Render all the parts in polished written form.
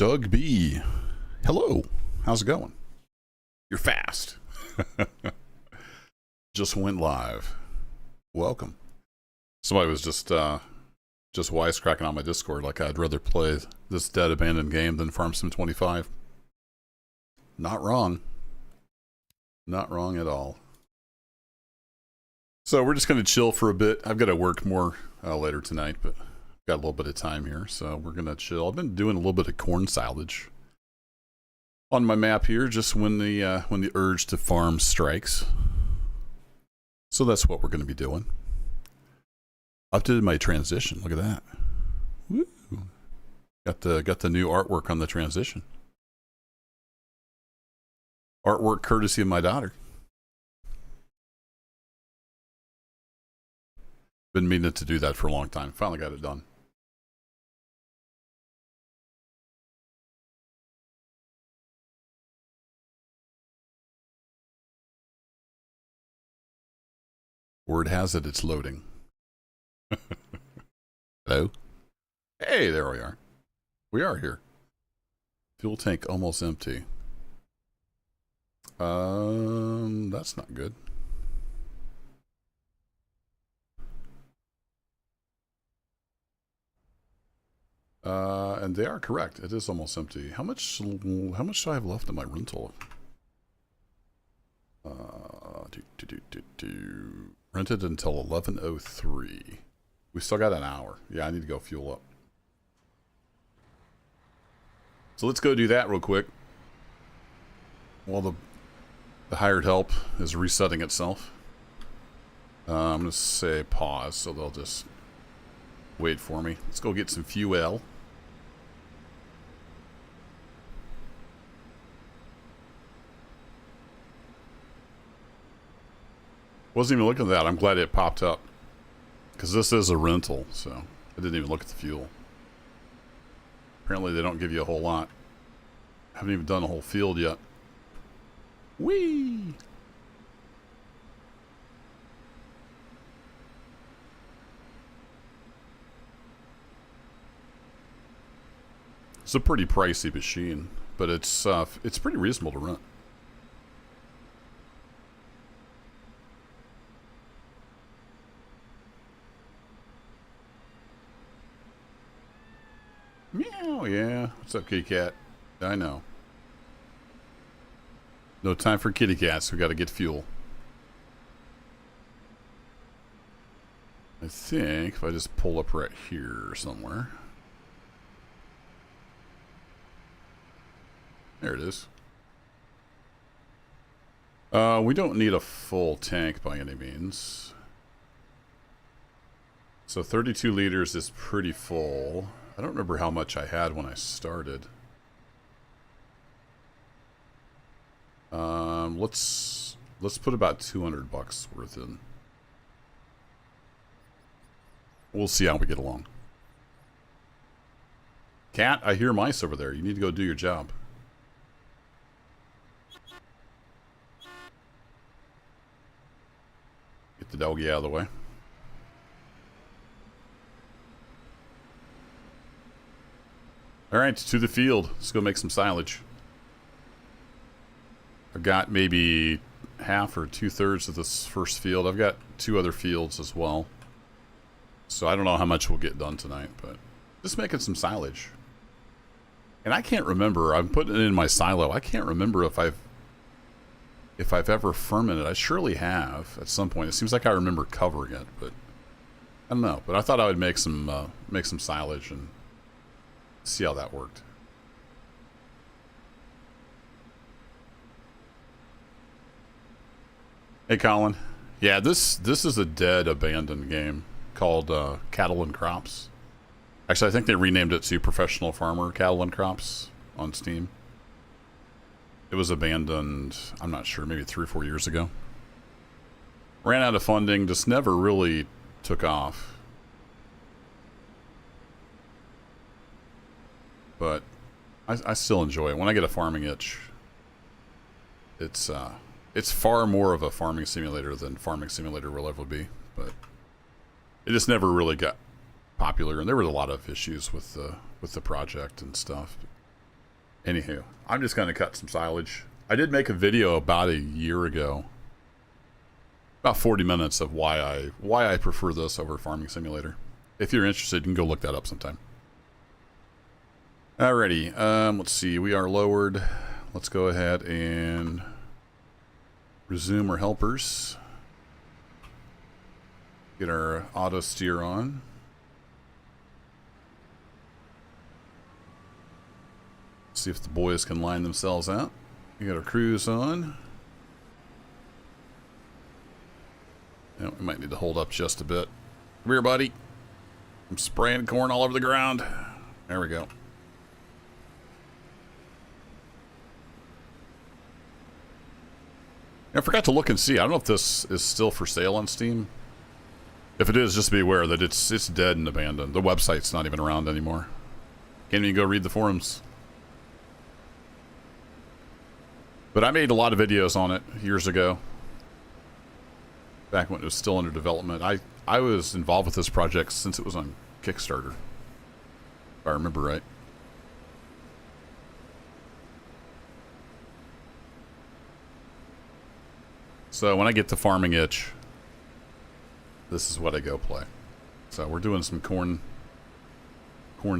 Doug B. Hello. How's it going? You're fast. Just went live. Welcome. Somebody was just wisecracking on my Discord like I'd rather play this dead abandoned game than Farm Sim 25. Not wrong. Not wrong at all. So we're just going to chill for a bit. I've got to work more later tonight, but got a little bit of time here, so we're going to chill. I've been doing a little bit of corn silage on my map here, just when the urge to farm strikes. So that's what we're going to be doing. Updated my transition. Look at that. Woo. Got the new artwork on the transition. Artwork courtesy of my daughter. Been meaning to do that for a long time. Finally got it done. Word has it, it's loading. Hello? Hey, there we are. We are here. Fuel tank almost empty. That's not good. And they are correct. It is almost empty. How much do I have left in my rental? Rented until 11:03. We still got an hour. Yeah, I need to go fuel up. So let's go do that real quick. While the hired help is resetting itself. I'm going to say pause, so they'll just wait for me. Let's go get some fuel. Wasn't even looking at that. I'm glad it popped up. Because this is a rental, so I didn't even look at the fuel. Apparently they don't give you a whole lot. Haven't even done a whole field yet. Whee! It's a pretty pricey machine, but it's pretty reasonable to run. Meow, yeah. What's up, kitty cat? I know. No time for kitty cats. We got to get fuel. I think if I just pull up right here somewhere. There it is. We don't need a full tank by any means. So 32 liters is pretty full. I don't remember how much I had when I started. Let's put about 200 bucks worth in. We'll see how we get along. Cat, I hear mice over there. You need to go do your job. Get the doggy out of the way. Alright, to the field. Let's go make some silage. I've got maybe half or 2/3 of this first field. I've got 2 other fields as well. So I don't know how much we'll get done tonight, but just making some silage. And I can't remember. I'm putting it in my silo. I can't remember if I've ever fermented. I surely have at some point. It seems like I remember covering it, but I don't know. But I thought I would make some silage and see how that worked. Hey, Colin. Yeah, this is a dead, abandoned game called Cattle and Crops. Actually, I think they renamed it to Professional Farmer Cattle and Crops on Steam. It was abandoned, I'm not sure, maybe 3 or 4 years ago. Ran out of funding, just never really took off. But I still enjoy it. When I get a farming itch, it's far more of a farming simulator than Farming Simulator will ever be. But it just never really got popular, and there were a lot of issues with the project and stuff. Anywho, I'm just going to cut some silage. I did make a video about a year ago, about 40 minutes of why I prefer this over Farming Simulator. If you're interested, you can go look that up sometime. Alrighty, let's see. We are lowered. Let's go ahead and resume our helpers. Get our auto steer on. See if the boys can line themselves out. We got our cruise on. Yeah, we might need to hold up just a bit. Come here, buddy. I'm spraying corn all over the ground. There we go. I forgot to look and see. I don't know if this is still for sale on Steam. If it is, just be aware that it's dead and abandoned. The website's not even around anymore. Can't even go read the forums. But I made a lot of videos on it years ago. Back when it was still under development. I was involved with this project since it was on Kickstarter. If I remember right. So when I get the farming itch, this is what I go play. So we're doing some corn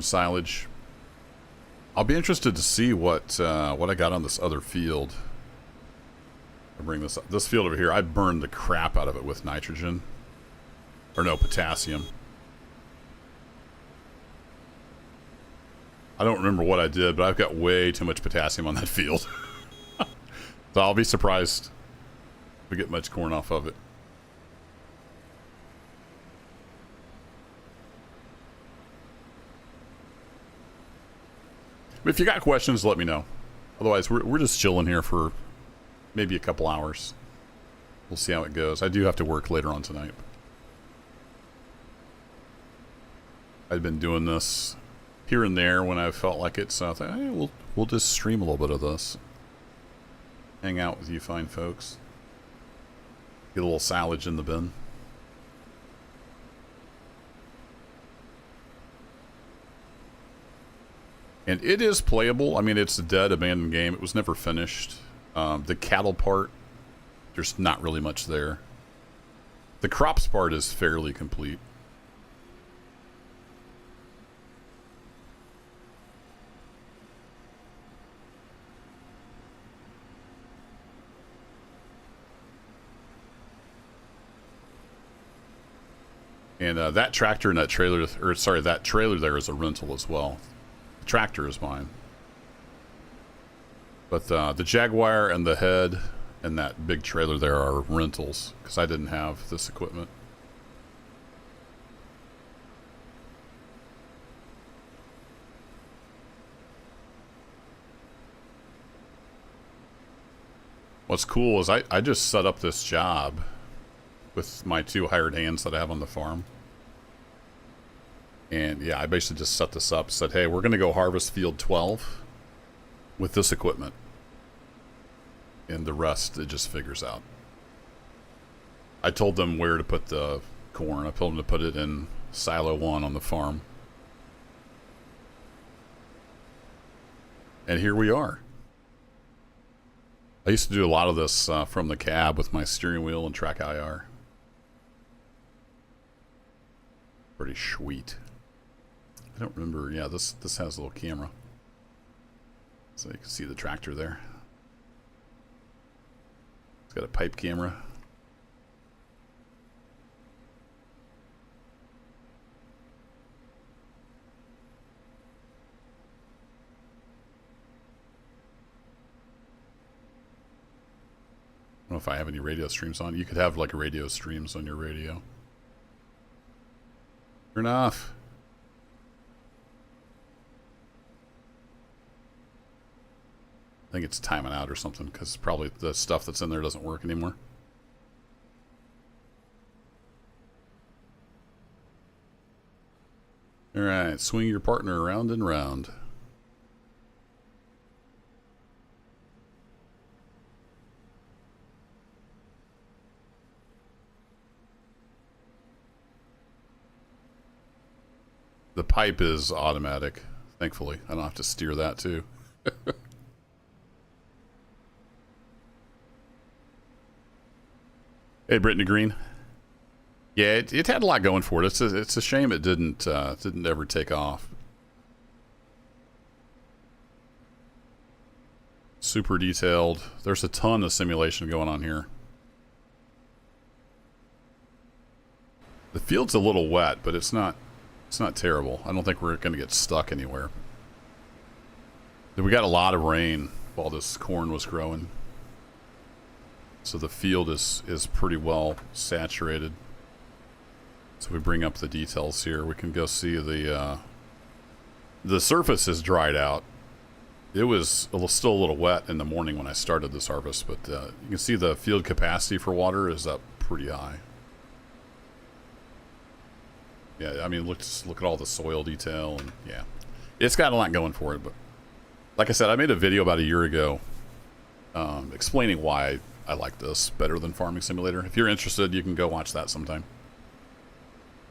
silage. I'll be interested to see what I got on this other field. I bring this up. This field over here, I burned the crap out of it with nitrogen. Or no, potassium. I don't remember what I did, but I've got way too much potassium on that field. So I'll be surprised if we get much corn off of it. But if you got questions, let me know. Otherwise, we're just chilling here for maybe a couple hours. We'll see how it goes. I do have to work later on tonight. I've been doing this here and there when I felt like it, so I thought, hey, we'll just stream a little bit of this. Hang out with you fine folks. Get a little silage in the bin. And it is playable. I mean, it's a dead, abandoned game. It was never finished. The cattle part, there's not really much there. The crops part is fairly complete. And that tractor and that trailer, or sorry, that trailer there is a rental as well. The tractor is mine. But the Jaguar and the head and that big trailer there are rentals because I didn't have this equipment. What's cool is I just set up this job with my 2 hired hands that I have on the farm. And yeah, I basically just set this up, said, hey, we're going to go harvest field 12 with this equipment. And the rest, it just figures out. I told them where to put the corn. I told them to put it in silo 1 on the farm. And here we are. I used to do a lot of this from the cab with my steering wheel and track IR. Pretty sweet. I don't remember. Yeah, this has a little camera. So you can see the tractor there. It's got a pipe camera. I don't know if I have any radio streams on. You could have like radio streams on your radio. Turn off. I think it's timing out or something because probably the stuff that's in there doesn't work anymore. All right, swing your partner around and round. The pipe is automatic, thankfully. I don't have to steer that too. Hey, Brittany Green. Yeah, it had a lot going for it. It's a shame it didn't ever take off. Super detailed. There's a ton of simulation going on here. The field's a little wet, but it's not terrible. I don't think we're going to get stuck anywhere. We got a lot of rain while this corn was growing. So the field is pretty well saturated. So we bring up the details here. We can go see the surface is dried out. It was still a little wet in the morning when I started this harvest, but you can see the field capacity for water is up pretty high. Yeah, I mean, look at all the soil detail, and yeah, it's got a lot going for it. But like I said, I made a video about a year ago explaining why I like this better than Farming Simulator. If you're interested, you can go watch that sometime.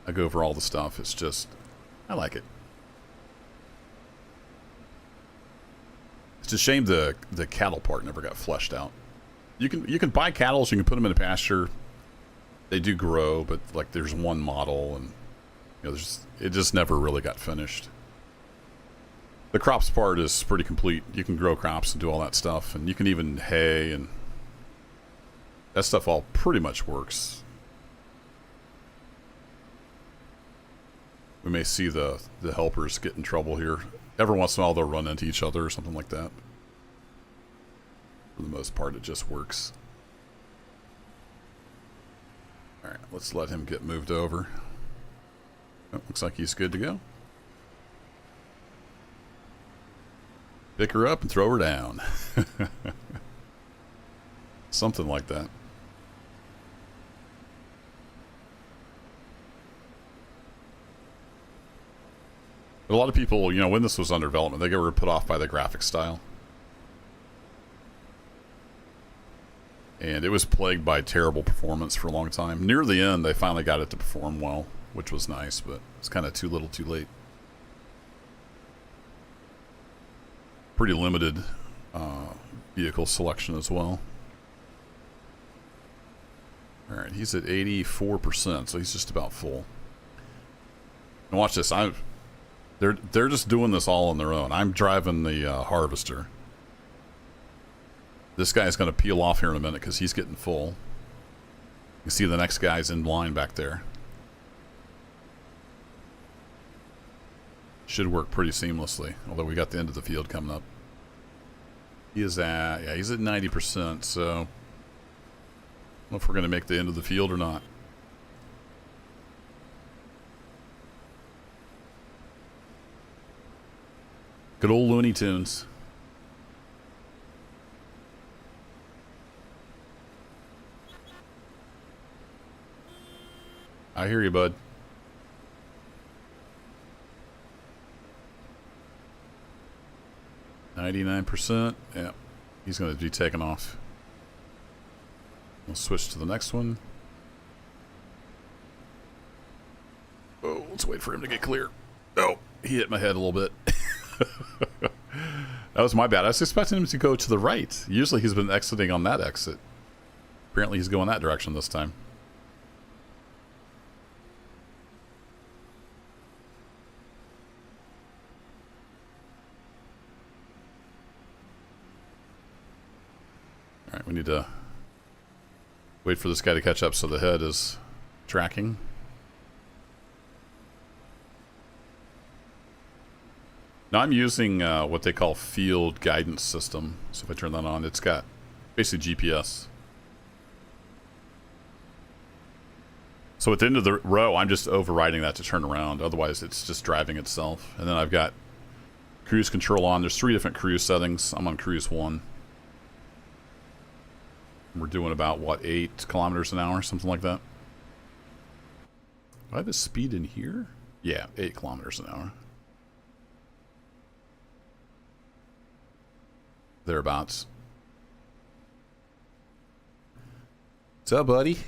I go over all the stuff. It's just, I like it. It's a shame the cattle part never got fleshed out. You can buy cattle, you can put them in a pasture. They do grow, but like there's one model, and you know, it just never really got finished. The crops part is pretty complete. You can grow crops and do all that stuff, and you can even hay, and that stuff all pretty much works. We may see the helpers get in trouble here. Every once in a while they'll run into each other or something like that. For the most part, it just works. Alright, let's let him get moved over. Oh, looks like he's good to go. Pick her up and throw her down. Something like that. But a lot of people, you know, when this was under development, they were put off by the graphic style. And it was plagued by terrible performance for a long time. Near the end, they finally got it to perform well, which was nice, but it's kind of too little too late. Pretty limited vehicle selection as well. Alright, he's at 84%, so he's just about full. And watch this. They're just doing this all on their own. I'm driving the harvester. This guy's going to peel off here in a minute because he's getting full. You see the next guy's in line back there. Should work pretty seamlessly, although we got the end of the field coming up. He's at 90%, so I don't know if we're going to make the end of the field or not. Good old Looney Tunes. I hear you, bud. %. Yeah, he's going to be taken off. We'll switch to the next one. Oh, let's wait for him to get clear. Oh, he hit my head a little bit. That was my bad. I was expecting him to go to the right. Usually he's been exiting on that exit. Apparently he's going that direction this time. Alright, we need to wait for this guy to catch up so the head is tracking. Now I'm using what they call field guidance system. So if I turn that on, it's got basically GPS. So at the end of the row, I'm just overriding that to turn around. Otherwise, it's just driving itself. And then I've got cruise control on. There's 3 different cruise settings. I'm on cruise 1. We're doing about, what, 8 kilometers an hour? Something like that. Do I have a speed in here? Yeah, 8 kilometers an hour. Thereabouts. What's up, buddy?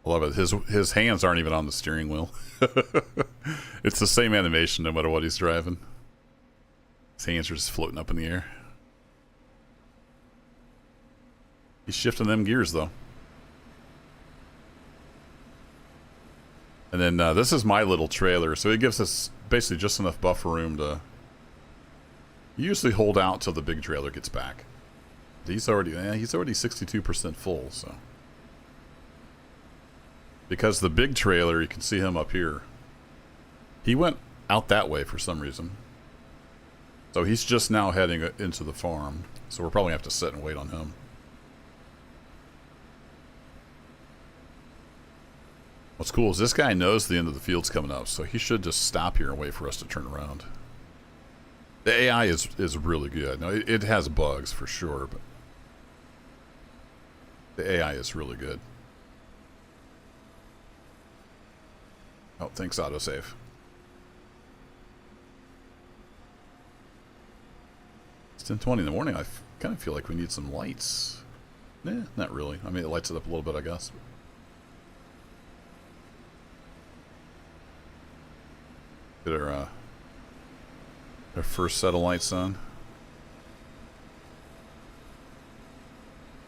I love it. His hands aren't even on the steering wheel. It's the same animation no matter what he's driving. His hands are just floating up in the air. He's shifting them gears, though. And then this is my little trailer, so it gives us basically just enough buffer room to usually hold out till the big trailer gets back. He's already 62% full, so. Because the big trailer, you can see him up here. He went out that way for some reason. So he's just now heading into the farm. So we'll probably have to sit and wait on him. What's cool is this guy knows the end of the field's coming up, so he should just stop here and wait for us to turn around. The AI is really good. Now, it has bugs for sure, but the AI is really good. Oh, thanks, autosave. It's 10:20 in the morning. I kind of feel like we need some lights. Nah, not really. I mean, it lights it up a little bit, I guess. Get our first set of lights on.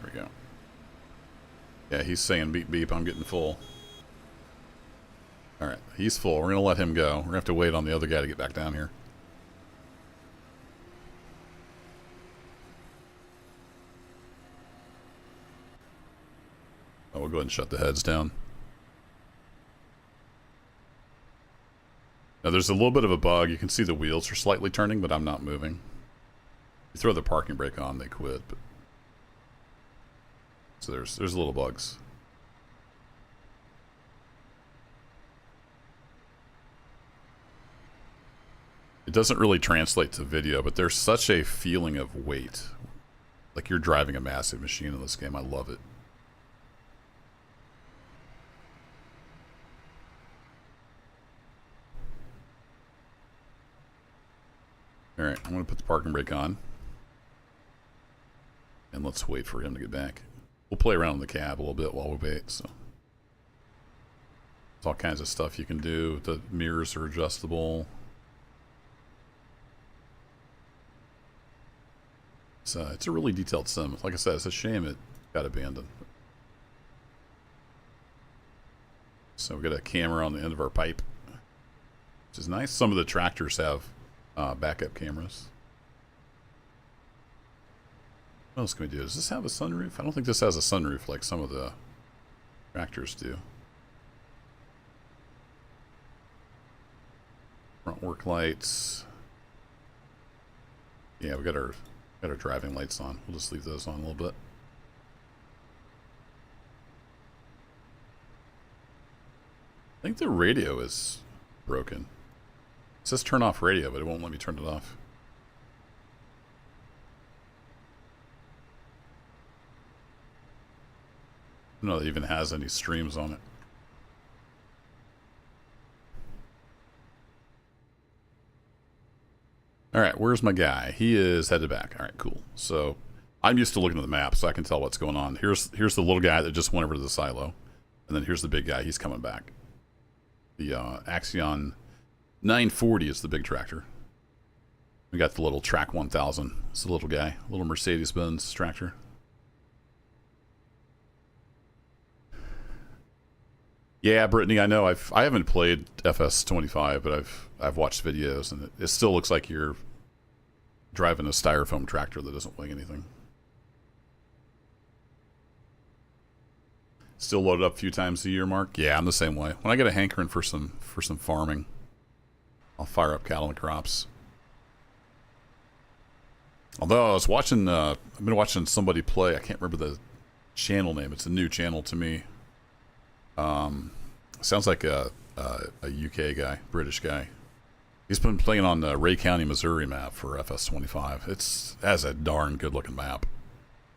There we go. Yeah, he's saying beep beep, I'm getting full. Alright, he's full. We're going to let him go. We're going to have to wait on the other guy to get back down here. Oh, we'll go ahead and shut the heads down. Now there's a little bit of a bug. You can see the wheels are slightly turning, but I'm not moving. You throw the parking brake on, they quit. But so there's little bugs. It doesn't really translate to video, but there's such a feeling of weight. Like you're driving a massive machine in this game. I love it. Alright, I'm going to put the parking brake on. And let's wait for him to get back. We'll play around in the cab a little bit while we wait, so. There's all kinds of stuff you can do. The mirrors are adjustable. It's a really detailed sim. Like I said, it's a shame it got abandoned. So we got a camera on the end of our pipe, which is nice. Some of the tractors have backup cameras. What else can we do? Does this have a sunroof? I don't think this has a sunroof like some of the tractors do. Front work lights. Yeah, we got our driving lights on. We'll just leave those on a little bit. I think the radio is broken. It says turn off radio, but it won't let me turn it off. I don't know if it even has any streams on it. Alright, where's my guy? He is headed back. Alright, cool. So, I'm used to looking at the map, so I can tell what's going on. Here's the little guy that just went over to the silo. And then here's the big guy. He's coming back. The Axion 940 is the big tractor. We got the little Track 1000. It's the little guy. Little Mercedes-Benz tractor. Yeah, Brittany, I know. I haven't played FS25, but I've watched videos, and it still looks like you're driving a styrofoam tractor that doesn't weigh anything. Still loaded up a few times a year, Mark. Yeah, I'm the same way. When I get a hankering for some farming, I'll fire up cattle and crops. Although I was watching, I've been watching somebody play. I can't remember the channel name. It's a new channel to me. Sounds like a UK guy, British guy. He's been playing on the Ray County, Missouri map for FS25. It has a darn good looking map.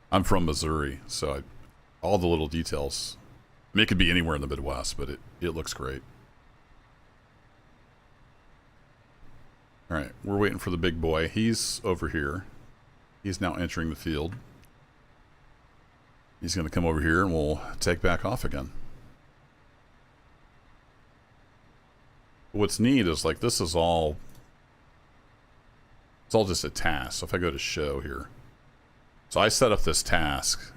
I'm from Missouri, so all the little details. I mean, it could be anywhere in the Midwest, but it looks great. Alright, we're waiting for the big boy. He's over here. He's now entering the field. He's going to come over here and we'll take back off again. What's neat is, like, this is all It's all just a task. So if I go to show here, so I set up this task.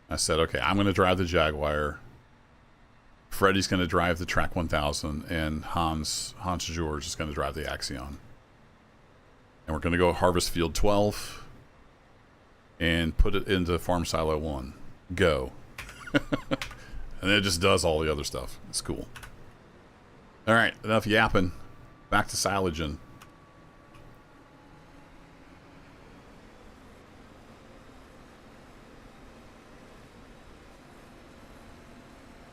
I said, okay, I'm going to drive the Jaguar. Freddie's going to drive the Track 1000, and Hans George is going to drive the Axion. And we're going to go harvest field 12 and put it into farm silo 1. Go. And then it just does all the other stuff. It's cool. All right, enough yapping. Back to silaging.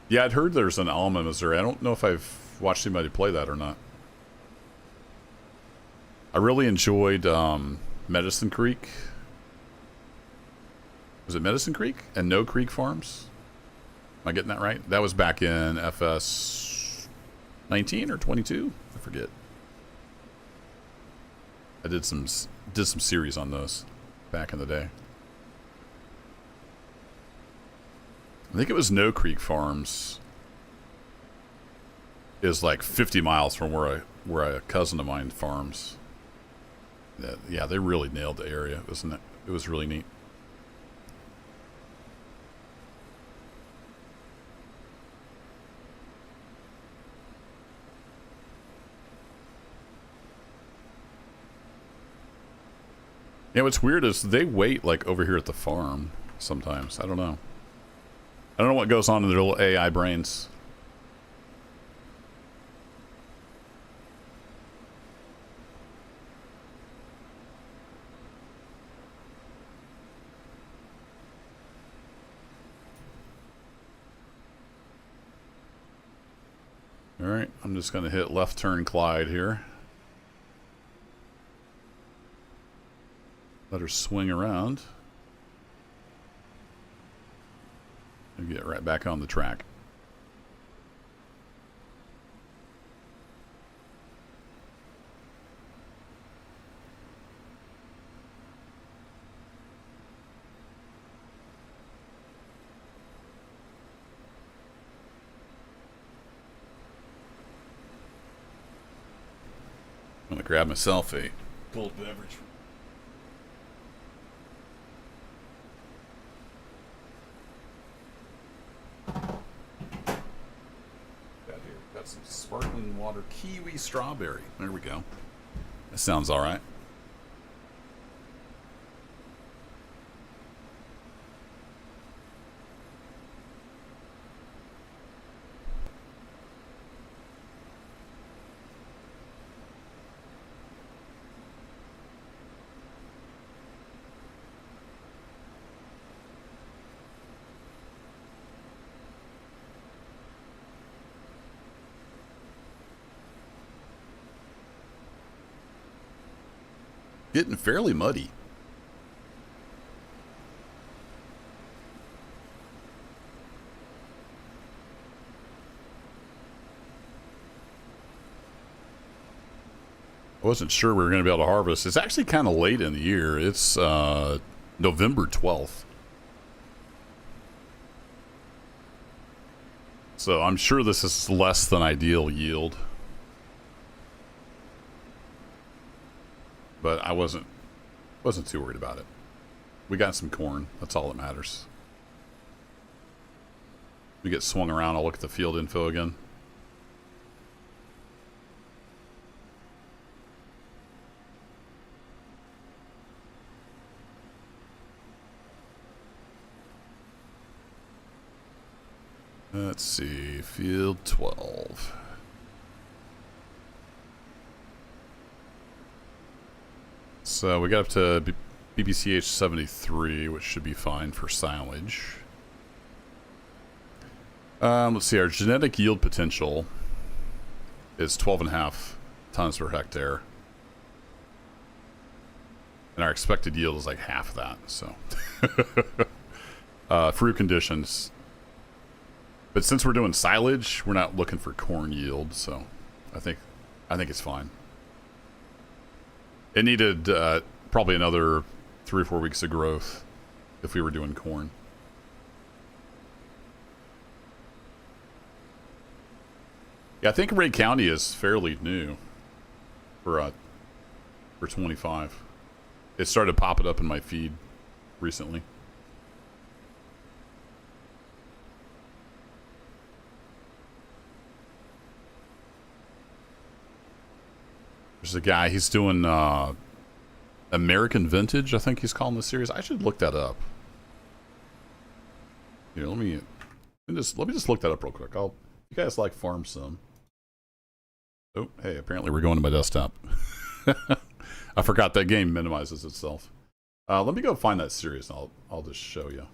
Yeah, I'd heard there's an Alma, Missouri. I don't know if I've watched anybody play that or not. I really enjoyed Medicine Creek. Was it Medicine Creek? And No Creek Farms? Am I getting that right? That was back in FS 19 or 22? I forget. I did some series on those back in the day. I think it was No Creek Farms is like 50 miles from where a cousin of mine farms. Yeah, they really nailed the area, wasn't it? It was really neat. Yeah, what's weird is they wait like over here at the farm sometimes. I don't know. I don't know what goes on in their little AI brains. All right, I'm just going to hit left turn Clyde here. Let her swing around. And get right back on the track. I'm going to grab myself a cold beverage. Got some sparkling water kiwi strawberry. There we go. That sounds all right. Getting fairly muddy. I wasn't sure we were going to be able to harvest. It's actually kind of late in the year. It's November 12th. So I'm sure this is less than ideal yield. But I wasn't too worried about it. We got some corn. That's all that matters. We get swung around. I'll look at the field info again. Let's see. Field 12. So we got up to BBCH 73, which should be fine for silage. Let's see, our genetic yield potential is 12.5 tons per hectare. And our expected yield is like half that, so. Fruit conditions. But since we're doing silage, we're not looking for corn yield, so I think it's fine. It needed probably another 3 or 4 weeks of growth if we were doing corn. Yeah, I think Ray County is fairly new for for 25. It started popping up in my feed recently. There's a guy, he's doing American Vintage, I think he's calling the series. I should look that up. Here, let me just look that up real quick. You guys like Farm Sim? Oh, hey, apparently we're going to my desktop. I forgot that game minimizes itself. Let me go find that series and I'll just show you.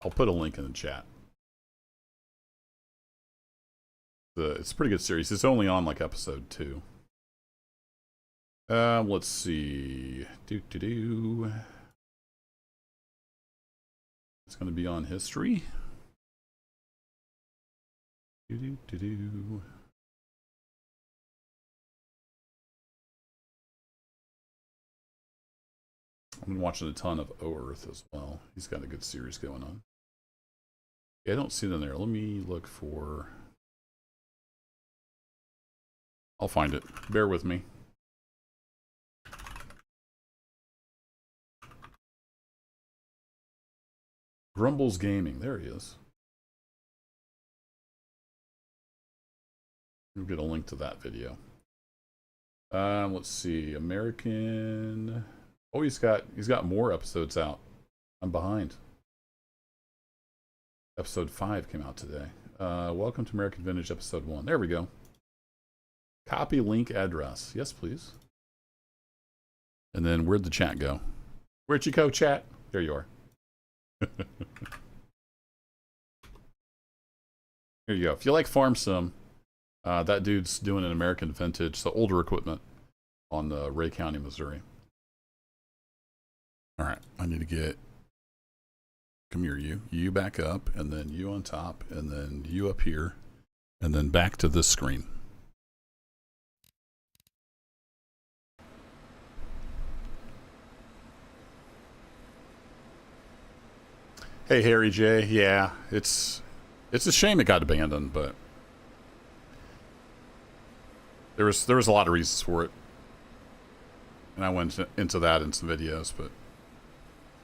I'll put a link in the chat. It's a pretty good series. It's only on like episode 2. Let's see. It's going to be on history. I've been watching a ton of O-Earth as well. He's got a good series going on. Yeah, I don't see them there. Let me look for... I'll find it. Bear with me. Grumbles Gaming. There he is. We'll get a link to that video. Let's see. American... Oh, he's got more episodes out. I'm behind. Episode 5 came out today. Welcome to American Vintage episode 1. There we go. Copy link address. Yes, please. And then where'd the chat go? Where'd you go, chat? There you are. Here you go. If you like Farm Sim, that dude's doing an American Vintage, so older equipment on Ray County, Missouri. All right, I need to get, come here, you back up, and then you on top, and then you up here, and then back to this screen. Hey, Harry J. Yeah, it's a shame it got abandoned, but there was a lot of reasons for it, and I went into that in some videos, but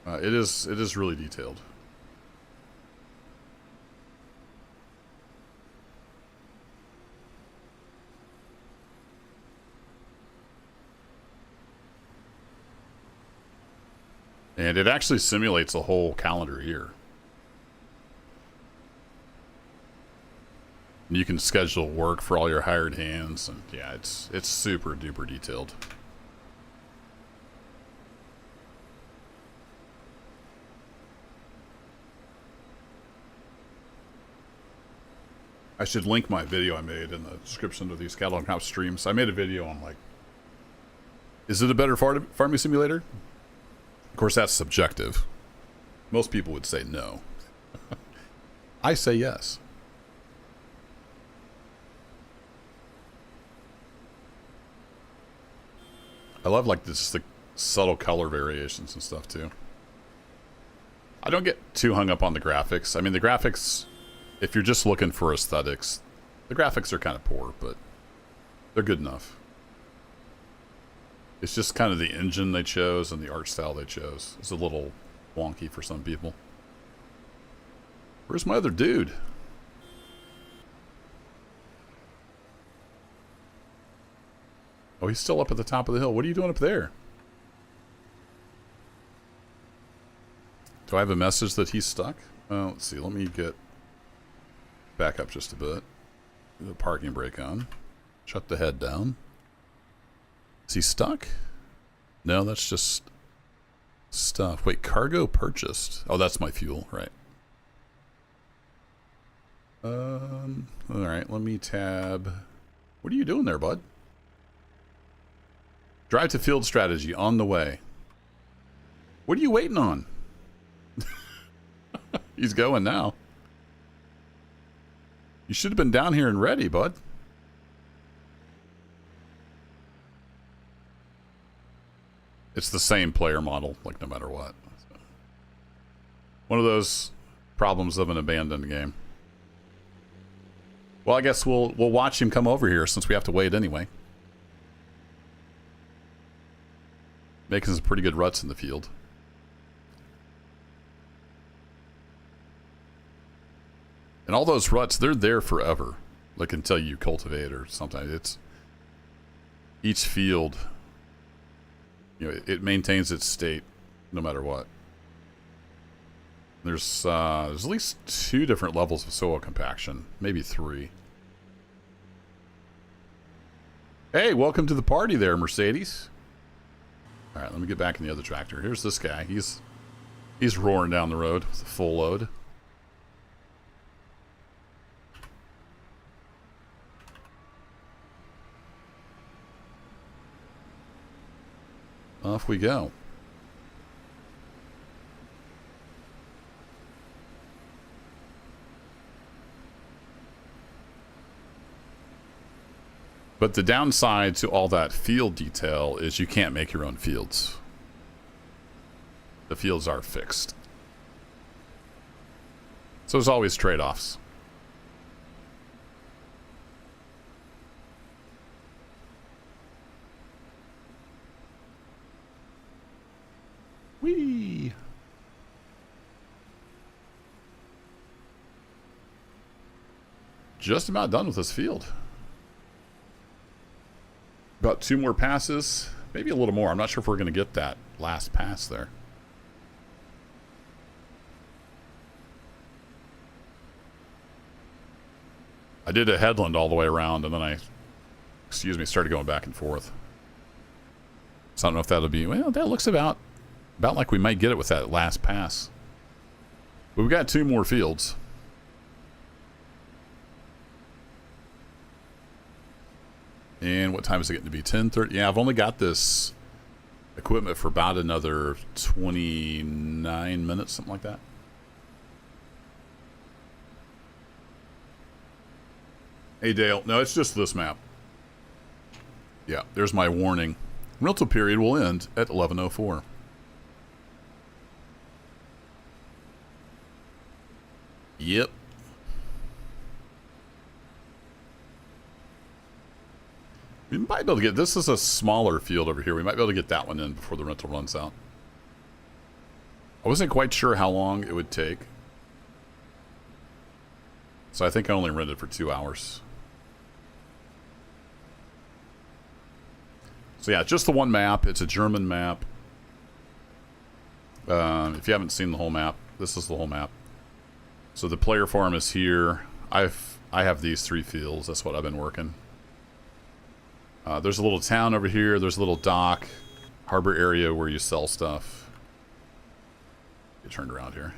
it is really detailed. And it actually simulates a whole calendar year. And you can schedule work for all your hired hands, and yeah, it's super duper detailed. I should link my video I made in the description of these Catalog Hop streams. I made a video on like, is it a better farming simulator? Of course, that's subjective. Most people would say no. I say yes. I love like this, the subtle color variations and stuff too. I don't get too hung up on the graphics. I mean, the graphics, if you're just looking for aesthetics, the graphics are kind of poor, but they're good enough. It's just kind of the engine they chose and the art style they chose. It's a little wonky for some people. Where's my other dude? Oh, he's still up at the top of the hill. What are you doing up there? Do I have a message that he's stuck? Let's see. Let me get back up just a bit. The parking brake on. Shut the head down. Is he stuck? No, that's just stuff. Wait, cargo purchased. Oh, that's my fuel, right. Alright, let me tab. What are you doing there, bud? Drive to field strategy on the way. What are you waiting on? He's going now. You should have been down here and ready, bud. It's the same player model, like no matter what. So, one of those problems of an abandoned game. Well, I guess we'll watch him come over here since we have to wait anyway. Making some pretty good ruts in the field. And all those ruts, they're there forever. Like until you cultivate or something. It's each field, you know, it maintains its state no matter what. There's at least 2 different levels of soil compaction, maybe 3. Hey, welcome to the party there, Mercedes. All right, let me get back in the other tractor. Here's this guy. He's roaring down the road with a full load. Off we go. But the downside to all that field detail is you can't make your own fields. The fields are fixed. So there's always trade-offs. Whee! Just about done with this field. About 2 more passes, maybe a little more. I'm not sure if we're going to get that last pass there. I did a headland all the way around, and then I, started going back and forth. So I don't know if that'll be, well, that looks about like we might get it with that last pass. But we've got 2 more fields. And what time is it getting to be? 10:30? Yeah, I've only got this equipment for about another 29 minutes, something like that. Hey, Dale. No, it's just this map. Yeah, there's my warning. Rental period will end at 11:04. Yep. We might be able to get, this is a smaller field over here. We might be able to get that one in before the rental runs out. I wasn't quite sure how long it would take. So I think I only rented for 2 hours. So yeah, just the one map. It's a German map. If you haven't seen the whole map, this is the whole map. So the player farm is here. I have these 3 fields. That's what I've been working. There's a little town over here. There's a little dock, harbor area where you sell stuff. Get turned around here.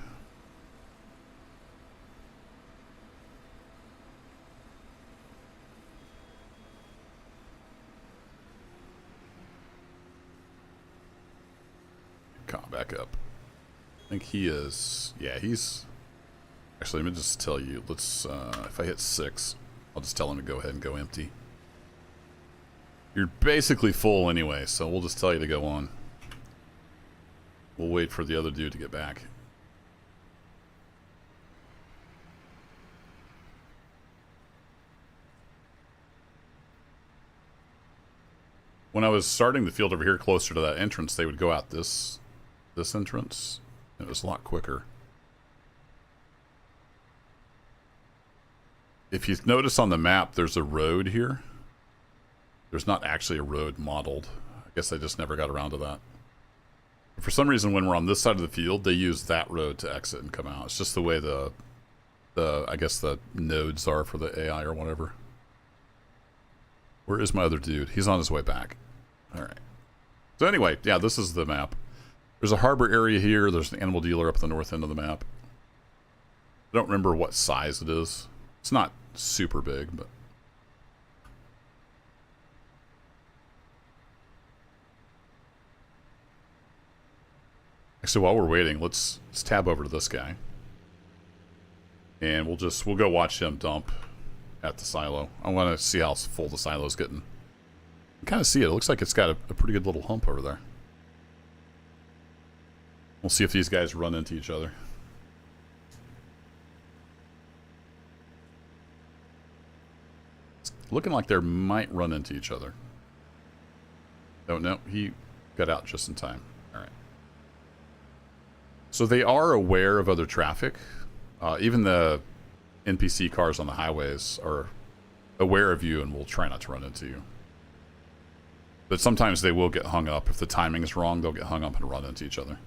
Come back up. I think he is. Yeah, he's. Actually, let me just tell you. Let's. If I hit 6, I'll just tell him to go ahead and go empty. You're basically full anyway, so we'll just tell you to go on. We'll wait for the other dude to get back. When I was starting the field over here closer to that entrance, they would go out this entrance. It was a lot quicker. If you notice on the map, there's a road here. There's not actually a road modeled. I guess I just never got around to that. For some reason, when we're on this side of the field, they use that road to exit and come out. It's just the way the I guess the nodes are for the AI or whatever. Where is my other dude? He's on his way back. All right. So anyway, yeah, this is the map. There's a harbor area here. There's an animal dealer up at the north end of the map. I don't remember what size it is. It's not super big, but... Actually, while we're waiting, let's tab over to this guy. And we'll go watch him dump at the silo. I want to see how full the silo's getting. You can kind of see it. It looks like it's got a pretty good little hump over there. We'll see if these guys run into each other. It's looking like they might run into each other. Oh, no. Got out just in time. All right. So they are aware of other traffic. Even the NPC cars on the highways are aware of you and will try not to run into you. But sometimes they will get hung up. If the timing is wrong, they'll get hung up and run into each other.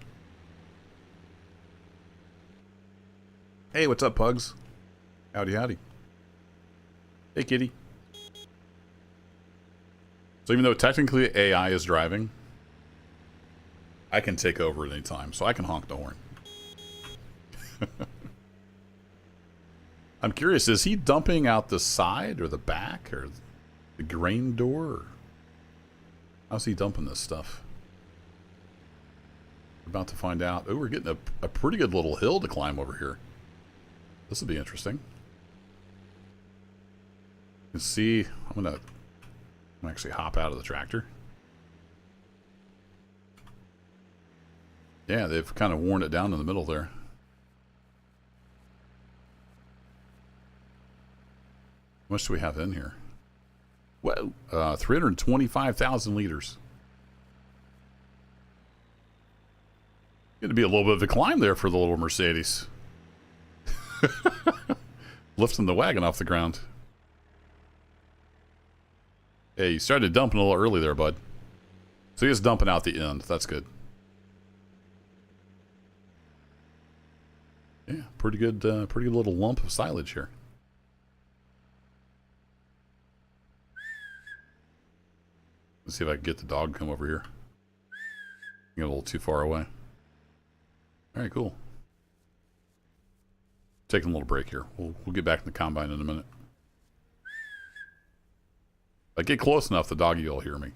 Hey, what's up, pugs? Howdy, howdy. Hey, kitty. So even though technically AI is driving, I can take over at any time, so I can honk the horn. I'm curious, is he dumping out the side or the back or the grain door? How's he dumping this stuff? We're about to find out. Oh, we're getting a pretty good little hill to climb over here. This will be interesting. You can see, I'm gonna actually hop out of the tractor. Yeah, they've kind of worn it down in the middle there. How much do we have in here? Whoa, 325,000 liters. Going to be a little bit of a climb there for the little Mercedes. Lifting the wagon off the ground. Hey, you started dumping a little early there, bud. So he is dumping out the end. That's good. Yeah, pretty good little lump of silage here. Let's see if I can get the dog to come over here. Get a little too far away. All right, cool. Taking a little break here. We'll get back in the combine in a minute. If I get close enough, the doggy will hear me.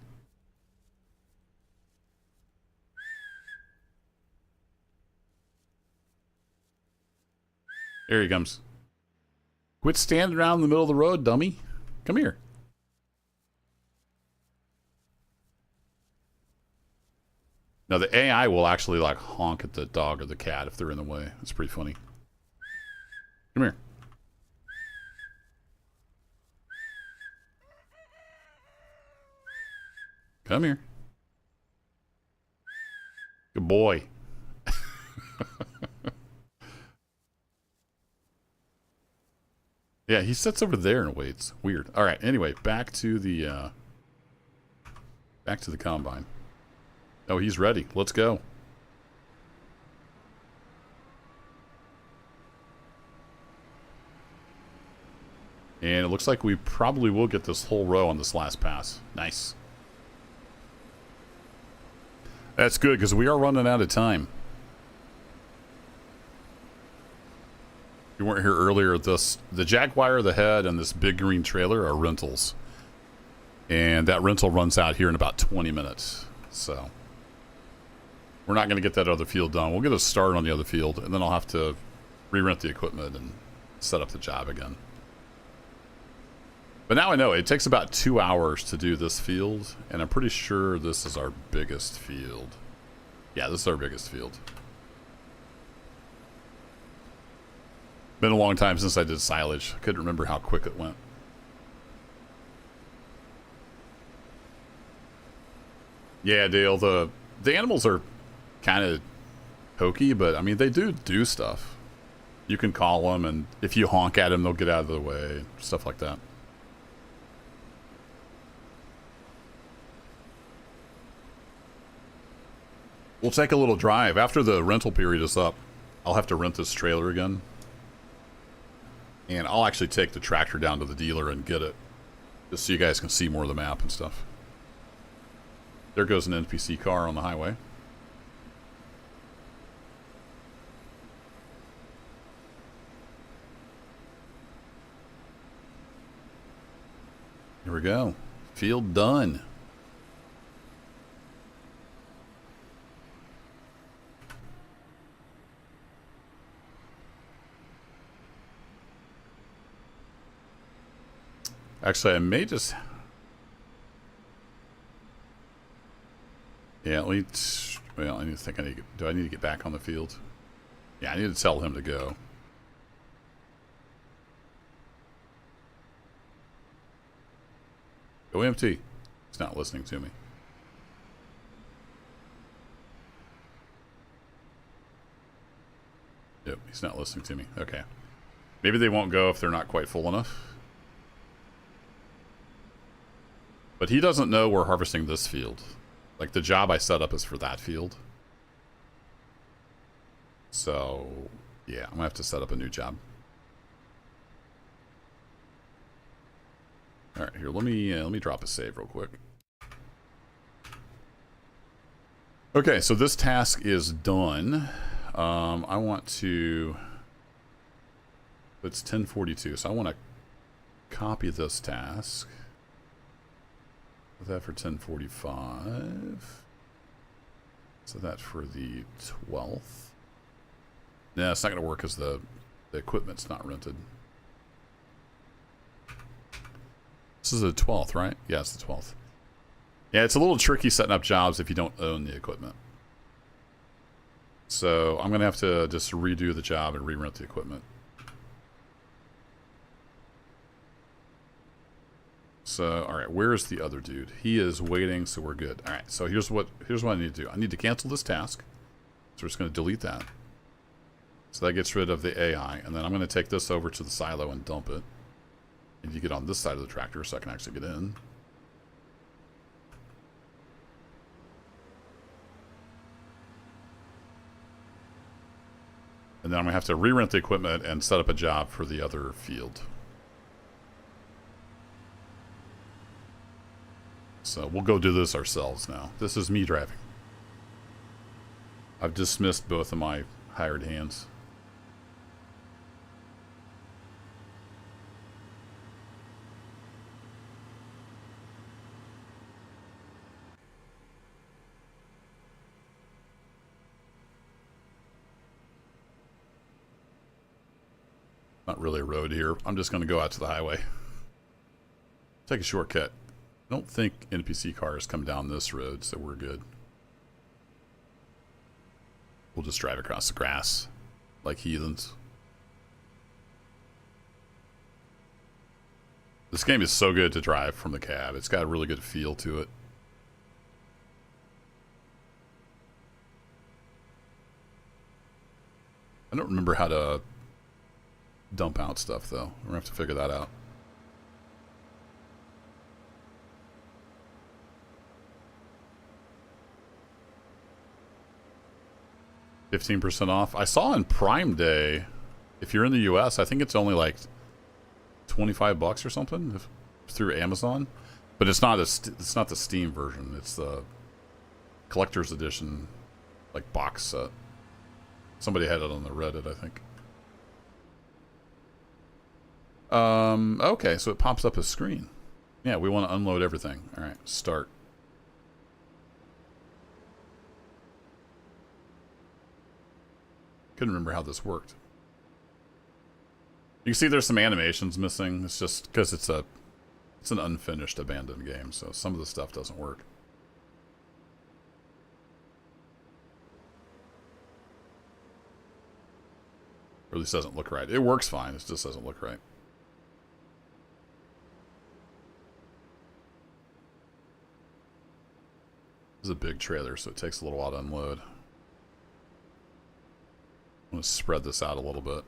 There he comes. Quit standing around in the middle of the road, dummy. Come here. Now, the AI will actually, like, honk at the dog or the cat if they're in the way. It's pretty funny. Come here. Come here. Good boy. Yeah, he sits over there and waits. Weird. All right. Anyway, back to the combine. Oh, he's ready. Let's go. And it looks like we probably will get this whole row on this last pass. Nice. That's good, because we are running out of time. If you weren't here earlier, the Jaguar, the head, and this big green trailer are rentals. And that rental runs out here in about 20 minutes. So we're not going to get that other field done. We'll get a start on the other field, and then I'll have to re-rent the equipment and set up the job again. But now I know it takes about 2 hours to do this field, and I'm pretty sure this is our biggest field. Yeah, this is our biggest field. Been a long time since I did silage. I couldn't remember how quick it went. Yeah, Dale, the animals are kind of hokey, but I mean, they do stuff. You can call them, and if you honk at them, they'll get out of the way, stuff like that. We'll take a little drive. After the rental period is up, I'll have to rent this trailer again. And I'll actually take the tractor down to the dealer and get it. Just so you guys can see more of the map and stuff. There goes an NPC car on the highway. Here we go. Field done. Actually, I may just... Yeah, well, I need to think do I need to get back on the field? Yeah, I need to tell him to go. Go empty. He's not listening to me. He's not listening to me. Okay. Maybe they won't go if they're not quite full enough. But he doesn't know we're harvesting this field. Like, the job I set up is for that field. So, yeah, I'm gonna have to set up a new job. All right, here, let me drop a save real quick. Okay, so this task is done. I want to... It's 10:42, so I want to copy this task. Put that for 10:45. So that for the 12th. Nah, it's not going to work because the equipment's not rented. This is the 12th, right? Yeah, it's the 12th. Yeah, it's a little tricky setting up jobs if you don't own the equipment. So I'm going to have to just redo the job and re-rent the equipment. So, all right, where's the other dude? He is waiting, so we're good. All right, so here's what I need to do. I need to cancel this task. So we're just going to delete that. So that gets rid of the AI, and then I'm going to take this over to the silo and dump it. And you get on this side of the tractor so I can actually get in. And then I'm going to have to re-rent the equipment and set up a job for the other field. So we'll go do this ourselves now. This is me driving. I've dismissed both of my hired hands. Not really a road here. I'm just going to go out to the highway. Take a shortcut. I don't think NPC cars come down this road, so we're good. We'll just drive across the grass like heathens. This game is so good to drive from the cab. It's got a really good feel to it. I don't remember how to dump out stuff, though. We're going to have to figure that out. $15% off. I saw in Prime Day, if you're in the US, I think it's only like $25 or something through Amazon. But it's not it's not the Steam version. It's the collector's edition, like box set. Somebody had it on the Reddit, I think. Okay, so it pops up a screen. Yeah, we want to unload everything. All right, start. Couldn't remember how this worked. You can see there's some animations missing. It's just because it's an unfinished abandoned game, so some of the stuff doesn't work. Or at least doesn't look right. It works fine, it just doesn't look right. This is a big trailer, so it takes a little while to unload. I'm going to spread this out a little bit.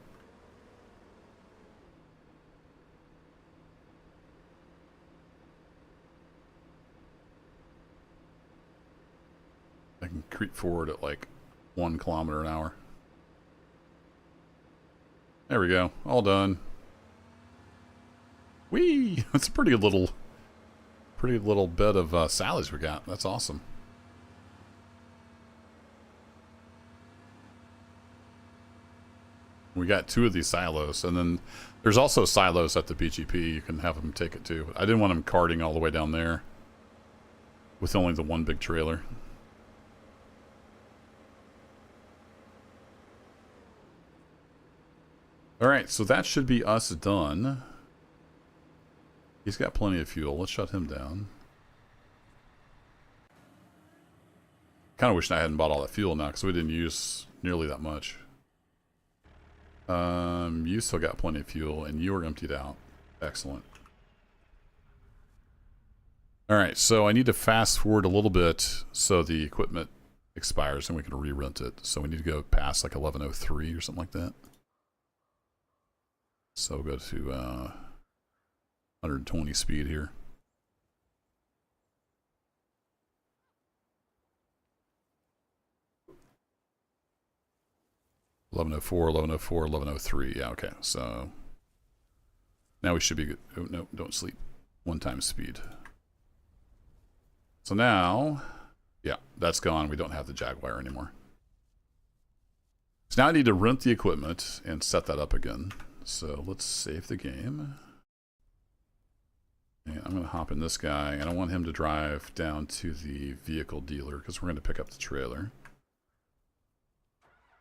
I can creep forward at like 1 kilometer an hour. There we go. All done. Whee! That's a pretty little bed of salads we got. That's awesome. We got 2 of these silos, and then there's also silos at the BGP. You can have them take it too. I didn't want them carting all the way down there with only the 1 big trailer. Alright, so that should be us done. He's got plenty of fuel. Let's shut him down. Kind of wish I hadn't bought all that fuel now, because we didn't use nearly that much. You still got plenty of fuel, and you are emptied out. Excellent. Alright, so I need to fast forward a little bit so the equipment expires and we can re-rent it. So we need to go past like 11:03 or something like that. So we'll go to 120 speed here. $11.04, $11.04, $11.03. Yeah, okay. So now we should be good. Oh, no, don't sleep. 1 times speed. So now, yeah, that's gone. We don't have the Jaguar anymore. So now I need to rent the equipment and set that up again. So let's save the game. And I'm going to hop in this guy, and I want him to drive down to the vehicle dealer because we're going to pick up the trailer.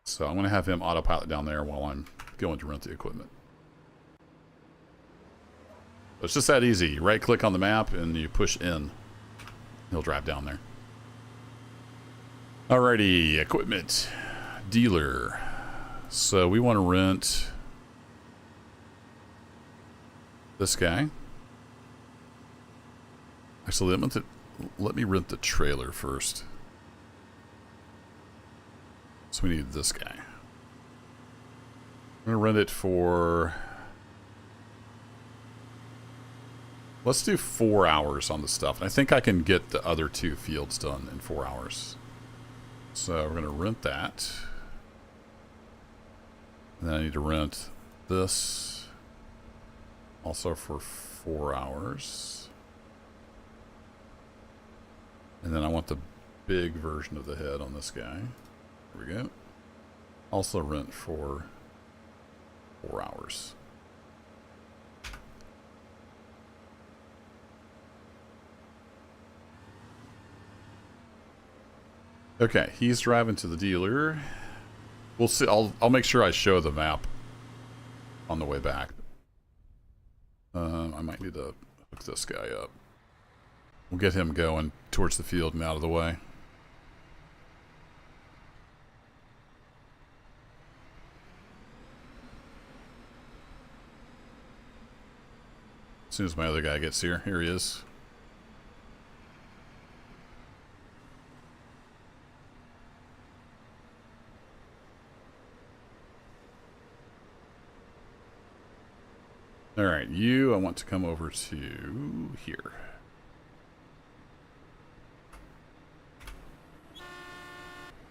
So I'm going to have him autopilot down there while I'm going to rent the equipment. It's just that easy. You right-click on the map and you push in. He'll drive down there. Alrighty, equipment dealer. So we want to rent this guy. Actually, let me rent the trailer first. So we need this guy. I'm going to rent it for... Let's do 4 hours on the stuff. And I think I can get the other 2 fields done in 4 hours. So we're going to rent that. And then I need to rent this also for 4 hours. And then I want the big version of the head on this guy. There we go. Also rent for 4 hours. Okay, he's driving to the dealer. We'll see. I'll make sure I show the map on the way back. I might need to hook this guy up. We'll get him going towards the field and out of the way. As soon as my other guy gets here, here he is. All right, I want to come over to here.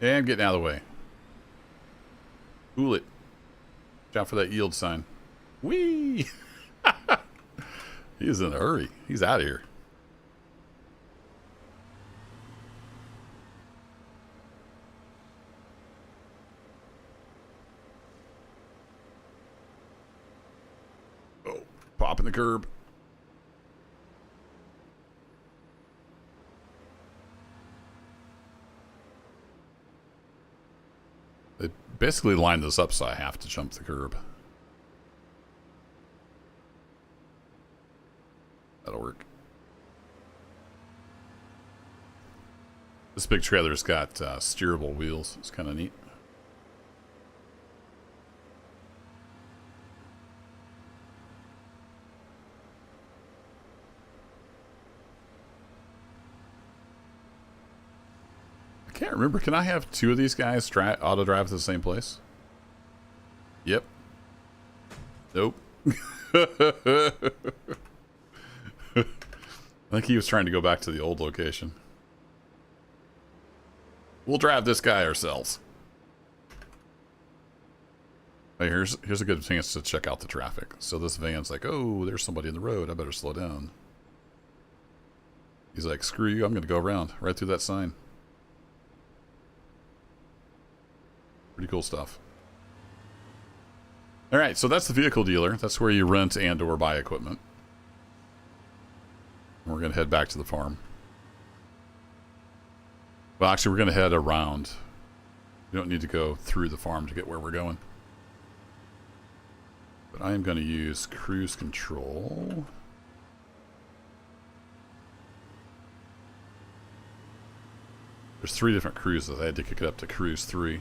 And getting out of the way. Cool it. Watch out for that yield sign. Whee! He's in a hurry. He's out of here. Oh, popping the curb. They basically lined this up so I have to jump the curb. That'll work. This big trailer's got steerable wheels. It's kind of neat. I can't remember. Can I have 2 of these guys auto drive to the same place? Yep. Nope. I think he was trying to go back to the old location. We'll drive this guy ourselves. Hey, here's a good chance to check out the traffic. So this van's like, oh, there's somebody in the road. I better slow down. He's like, screw you. I'm going to go around right through that sign. Pretty cool stuff. All right, so that's the vehicle dealer. That's where you rent and or buy equipment. We're going to head back to the farm. Well, actually, we're going to head around. We don't need to go through the farm to get where we're going. But I am going to use cruise control. There's 3 different cruises. I had to kick it up to cruise 3.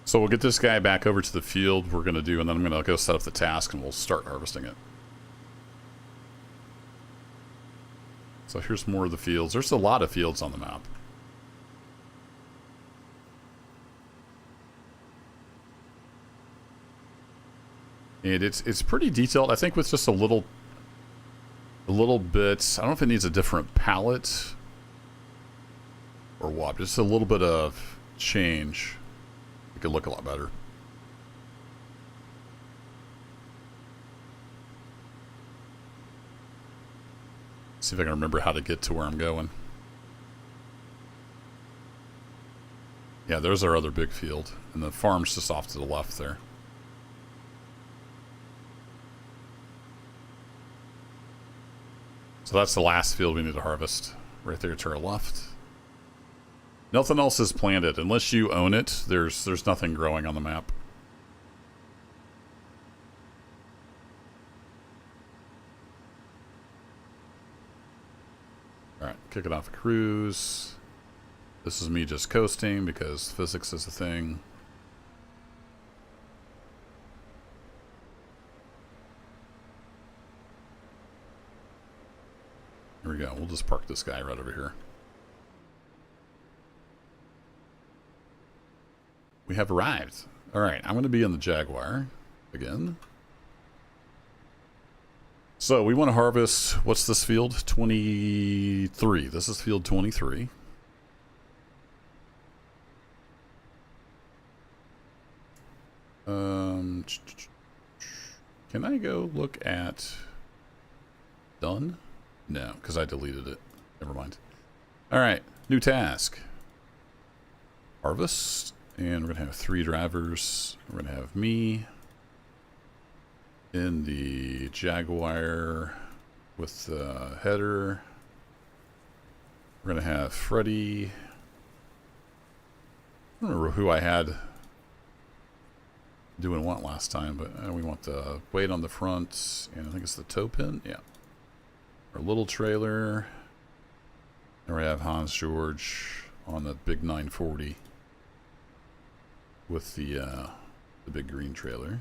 So we'll get this guy back over to the field we're going to do, and then I'm going to go set up the task and we'll start harvesting it. So here's more of the fields. There's a lot of fields on the map. And it's pretty detailed. I think with just a little bit, I don't know if it needs a different palette or what, but just a little bit of change. It could look a lot better. See if I can remember how to get to where I'm going. Yeah, there's our other big field. And the farm's just off to the left there. So that's the last field we need to harvest. Right there to our left. Nothing else is planted. Unless you own it, there's nothing growing on the map. Alright, kick it off a cruise. This is me just coasting because physics is a thing. Here we go. We'll just park this guy right over here. We have arrived. Alright, I'm going to be in the Jaguar again. So we want to harvest, what's this field? 23. This is field 23. Can I go look at done? No, because I deleted it. Never mind. Alright, new task. Harvest. And we're going to have 3 drivers. We're going to have me in the Jaguar with the header. We're going to have Freddy. I don't remember who I had doing what last time, but we want the weight on the front, and I think it's the toe pin. Yeah. Our little trailer. And we have Hans George on the big 940 with the big green trailer.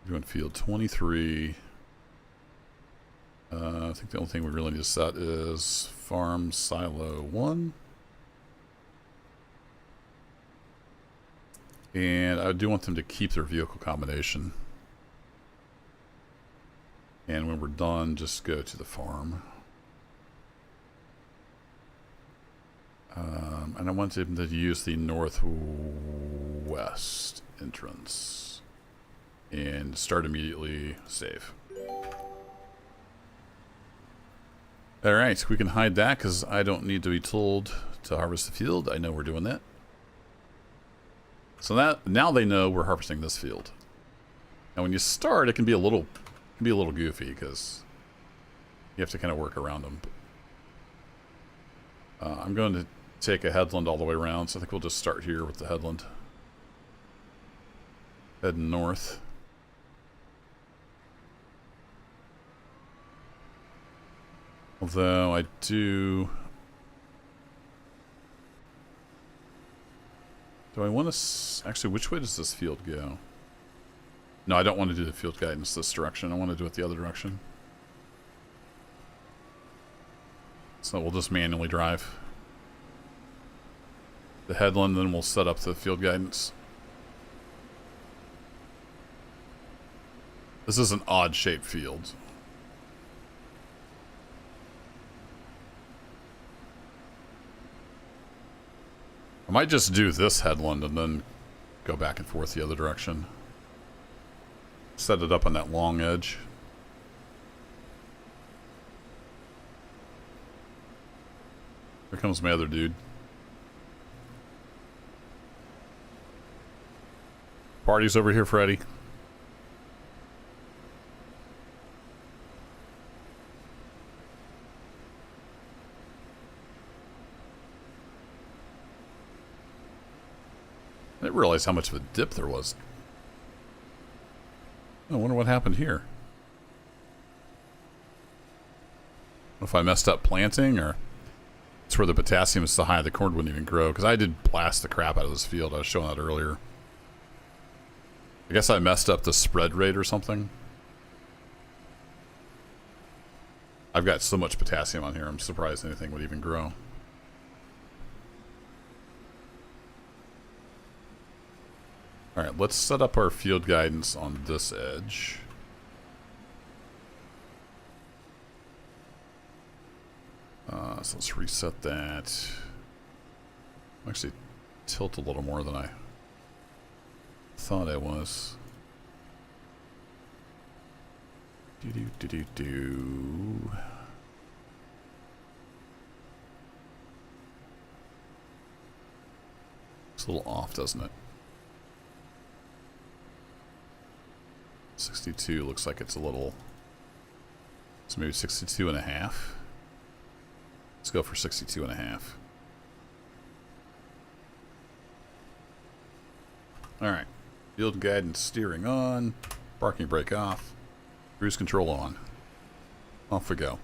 Doing field 23. I think the only thing we really need to set is farm silo 1. And I do want them to keep their vehicle combination. And when we're done, just go to the farm. And I want them to use the northwest entrance. And start immediately, save. Alright, we can hide that because I don't need to be told to harvest the field. I know we're doing that. So now they know we're harvesting this field. Now when you start, it can be a little goofy because you have to kind of work around them. I'm going to take a headland all the way around, so I think we'll just start here with the headland. Head north. Although I do I want to... Actually, which way does this field go? No, I don't want to do the field guidance this direction. I want to do it the other direction. So we'll just manually drive the headland, then we'll set up the field guidance. This is an odd-shaped field. I might just do this headland and then go back and forth the other direction. Set it up on that long edge. Here comes my other dude. Party's over here, Freddy. I didn't realize how much of a dip there was. I wonder what happened here. If I messed up planting, or it's where the potassium is so high the corn wouldn't even grow. Because I did blast the crap out of this field. I was showing that earlier. I guess I messed up the spread rate or something. I've got so much potassium on here, I'm surprised anything would even grow. Alright, let's set up our field guidance on this edge. So let's reset that. Actually, tilt a little more than I thought I was. Do. It's a little off, doesn't it? 62 looks like it's a little. So maybe 62 and a half. Let's go for 62 and a half. Alright. Field guidance steering on. Parking brake off. Cruise control on. Off we go.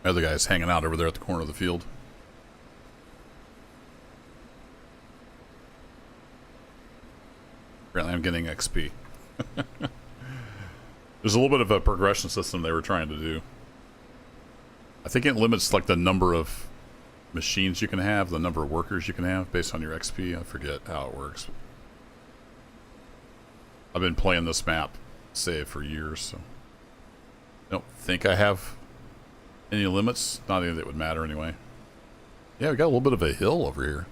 Other guy's hanging out over there at the corner of the field. Apparently I'm getting XP. There's a little bit of a progression system they were trying to do. I think it limits like the number of machines you can have, the number of workers you can have based on your XP. I forget how it works. I've been playing this map, save, for years, so I don't think I have any limits? Not any that would matter anyway. Yeah, we got a little bit of a hill over here.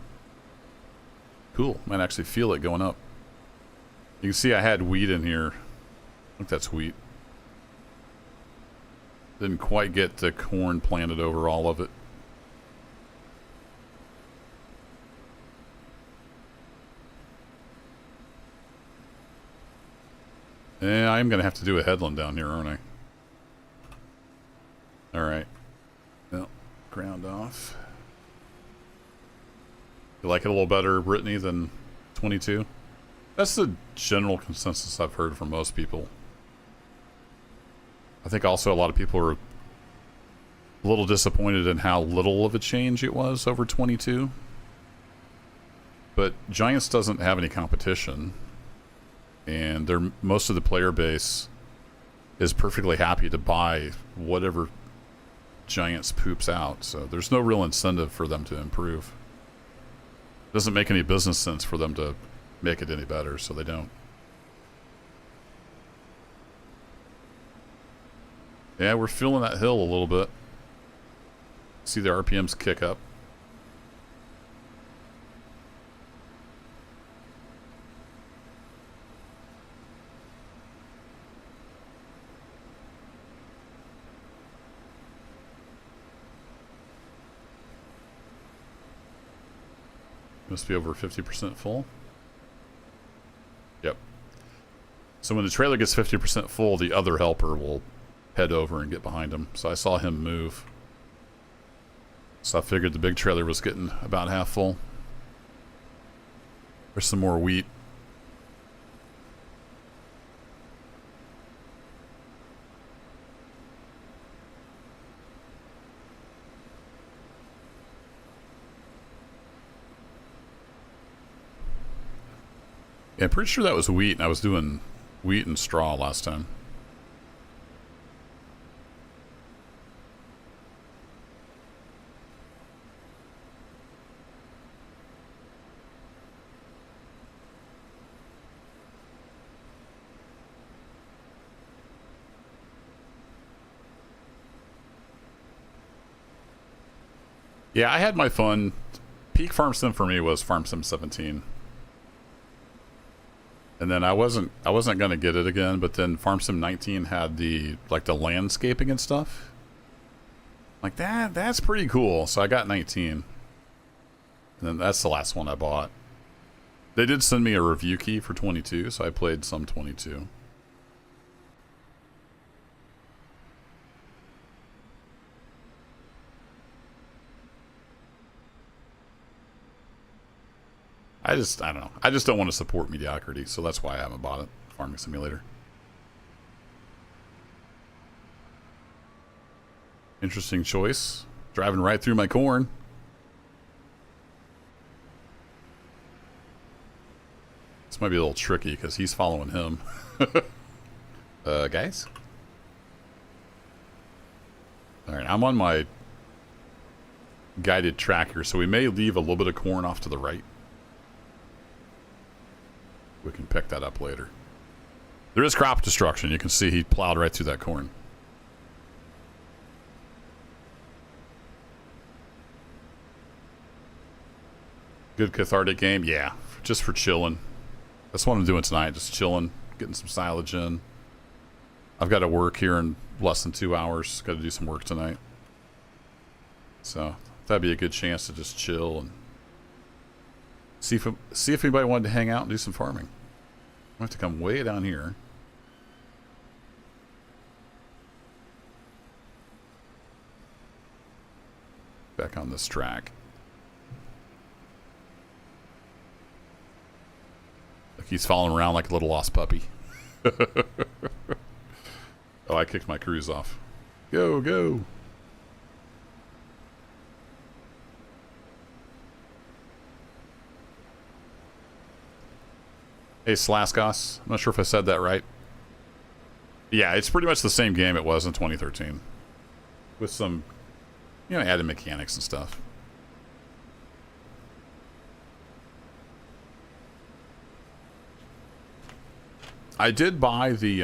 Cool. Might actually feel it going up. You can see I had wheat in here. I think that's wheat. Didn't quite get the corn planted over all of it. Yeah, I'm going to have to do a headland down here, aren't I? Alright. Well, ground off. You like it a little better, Brittany, than 22? That's the general consensus I've heard from most people. I think also a lot of people are a little disappointed in how little of a change it was over 22. But Giants doesn't have any competition. And most of the player base is perfectly happy to buy whatever Giants poops out, so there's no real incentive for them to improve. It doesn't make any business sense for them to make it any better, so they don't. Yeah, we're feeling that hill a little bit. See the RPMs kick up. Must be over 50% full. Yep. So when the trailer gets 50% full, the other helper will head over and get behind him. So I saw him move. So I figured the big trailer was getting about half full. There's some more wheat. Yeah, I'm pretty sure that was wheat, and I was doing wheat and straw last time. Yeah, I had my fun. Peak Farm Sim for me was Farm Sim 17. And then I wasn't gonna get it again, but then Farm Sim 19 had the landscaping and stuff. Like that's pretty cool. So I got 19. And then that's the last one I bought. They did send me a review key for 22, so I played some 22. I don't know. I just don't want to support mediocrity, so that's why I haven't bought it. Farming Simulator. Interesting choice. Driving right through my corn. This might be a little tricky because he's following him. Guys? Alright, I'm on my guided tracker, so we may leave a little bit of corn off to the right. We can pick that up later. There is crop destruction. You can see he plowed right through that corn. Good cathartic game? Yeah, just for chilling. That's what I'm doing tonight, just chilling, getting some silage in. I've got to work here in less than 2 hours. Got to do some work tonight. So that'd be a good chance to just chill and see if anybody wanted to hang out and do some farming. I have to come way down here. Back on this track. Like he's following around like a little lost puppy. Oh, I kicked my cruise off. Go, go. Hey, Slaskos. I'm not sure if I said that right. Yeah, it's pretty much the same game it was in 2013. With some, added mechanics and stuff. I did buy the,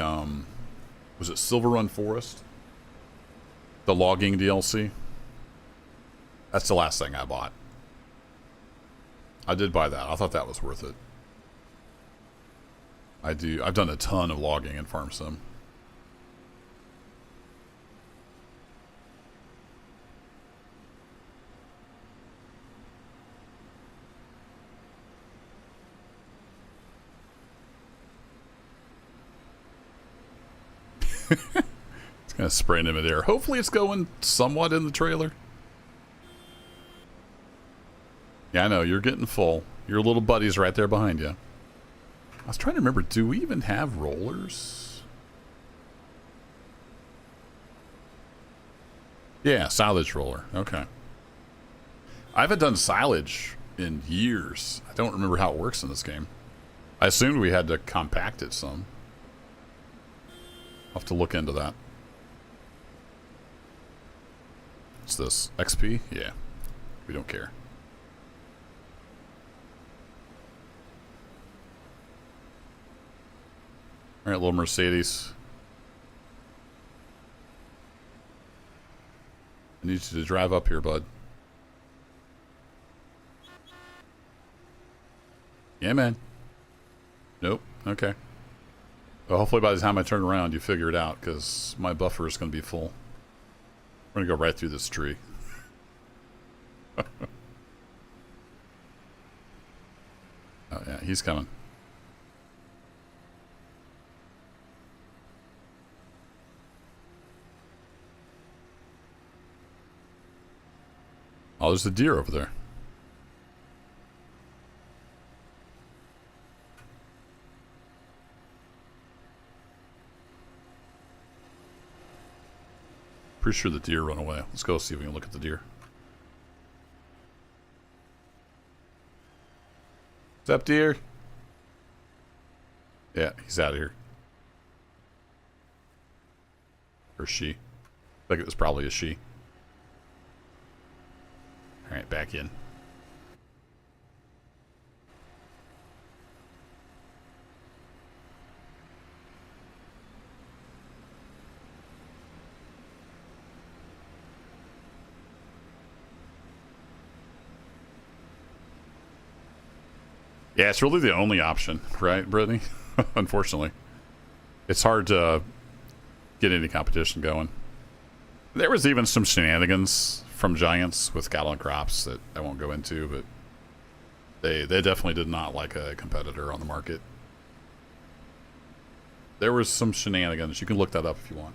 was it Silver Run Forest? The logging DLC? That's the last thing I bought. I did buy that. I thought that was worth it. I've done a ton of logging in Farm Sim. It's kind of spraying him in air. Hopefully it's going somewhat in the trailer. Yeah, I know. You're getting full. Your little buddy's right there behind you. I was trying to remember, do we even have rollers? Yeah, silage roller. Okay. I haven't done silage in years. I don't remember how it works in this game. I assumed we had to compact it some. I'll have to look into that. What's this? XP? Yeah. We don't care. Alright, little Mercedes. I need you to drive up here, bud. Yeah, man. Nope. Okay. Well, hopefully by the time I turn around, you figure it out, because my buffer is going to be full. We're going to go right through this tree. Oh, yeah, he's coming. Oh, there's a deer over there. Pretty sure the deer run away. Let's go see if we can look at the deer. What's up, deer? Yeah, he's out of here. Or she. I think it was probably a she. Alright, back in. Yeah, it's really the only option, right, Brittany? Unfortunately. It's hard to get any competition going. There was even some shenanigans from Giants with cattle and crops that I won't go into, but they definitely did not like a competitor on the market. There was some shenanigans. You can look that up if you want.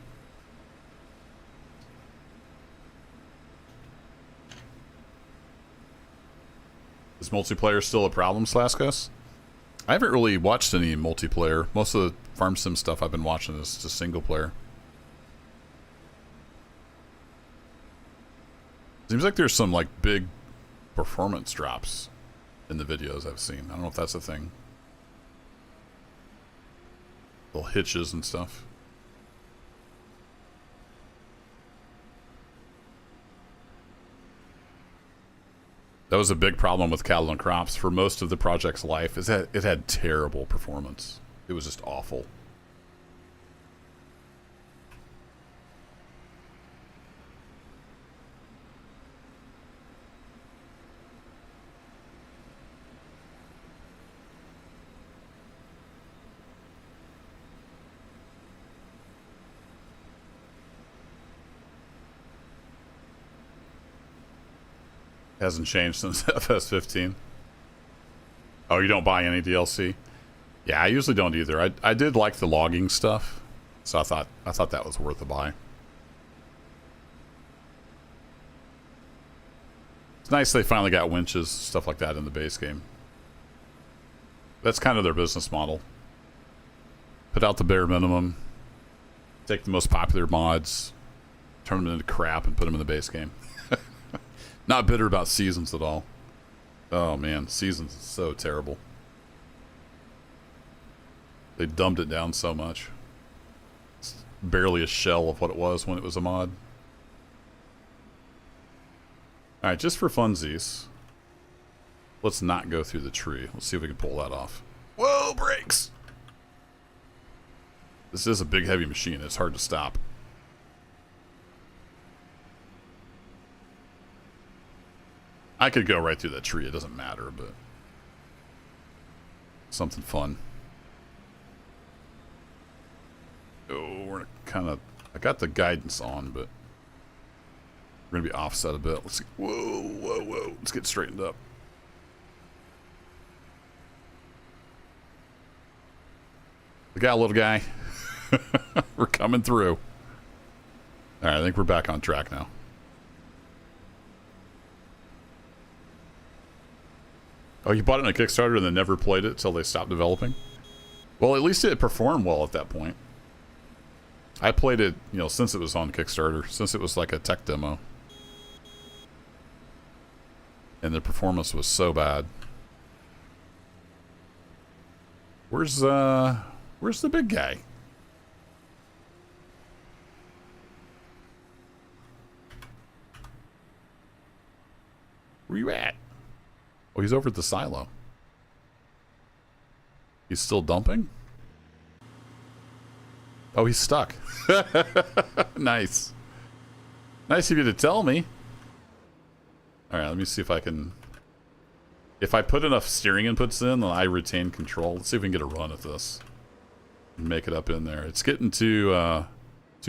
multiplayer still a problem, Slaskus? I haven't really watched any multiplayer. Most of the farm sim stuff I've been watching is just single player. Seems like there's some like big performance drops in the videos I've seen. I don't know if that's a thing. Little hitches and stuff. That was a big problem with Cattle and Crops for most of the project's life, is that it had terrible performance. It was just awful. Hasn't changed since FS15. Oh, you don't buy any DLC? Yeah, I usually don't either. I did like the logging stuff, so I thought that was worth a buy. It's nice they finally got winches, stuff like that in the base game. That's kind of their business model. Put out the bare minimum, take the most popular mods, turn them into crap, and put them in the base game. Not bitter about Seasons at all. Oh man, Seasons is so terrible. They dumbed it down so much. It's barely a shell of what it was when it was a mod. Alright, just for funsies, let's not go through the tree. Let's see if we can pull that off. Whoa, brakes! This is a big heavy machine. It's hard to stop. I could go right through that tree, it doesn't matter, but something fun. Oh, we're kind of, I got the guidance on, but we're gonna be offset a bit. Let's see. Whoa, whoa, whoa. Let's get straightened up. Look out, little guy. We're coming through. All right, I think we're back on track now. Oh, you bought it on a Kickstarter and then never played it until they stopped developing? Well, at least it performed well at that point. I played it, you know, since it was on Kickstarter, since it was like a tech demo. And the performance was so bad. Where's the big guy? Where you at? Oh, he's over at the silo. He's still dumping? Oh, he's stuck. Nice. Nice of you to tell me. Alright, let me see if I can... If I put enough steering inputs in, then I retain control. Let's see if we can get a run at this. And make it up in there. It's getting too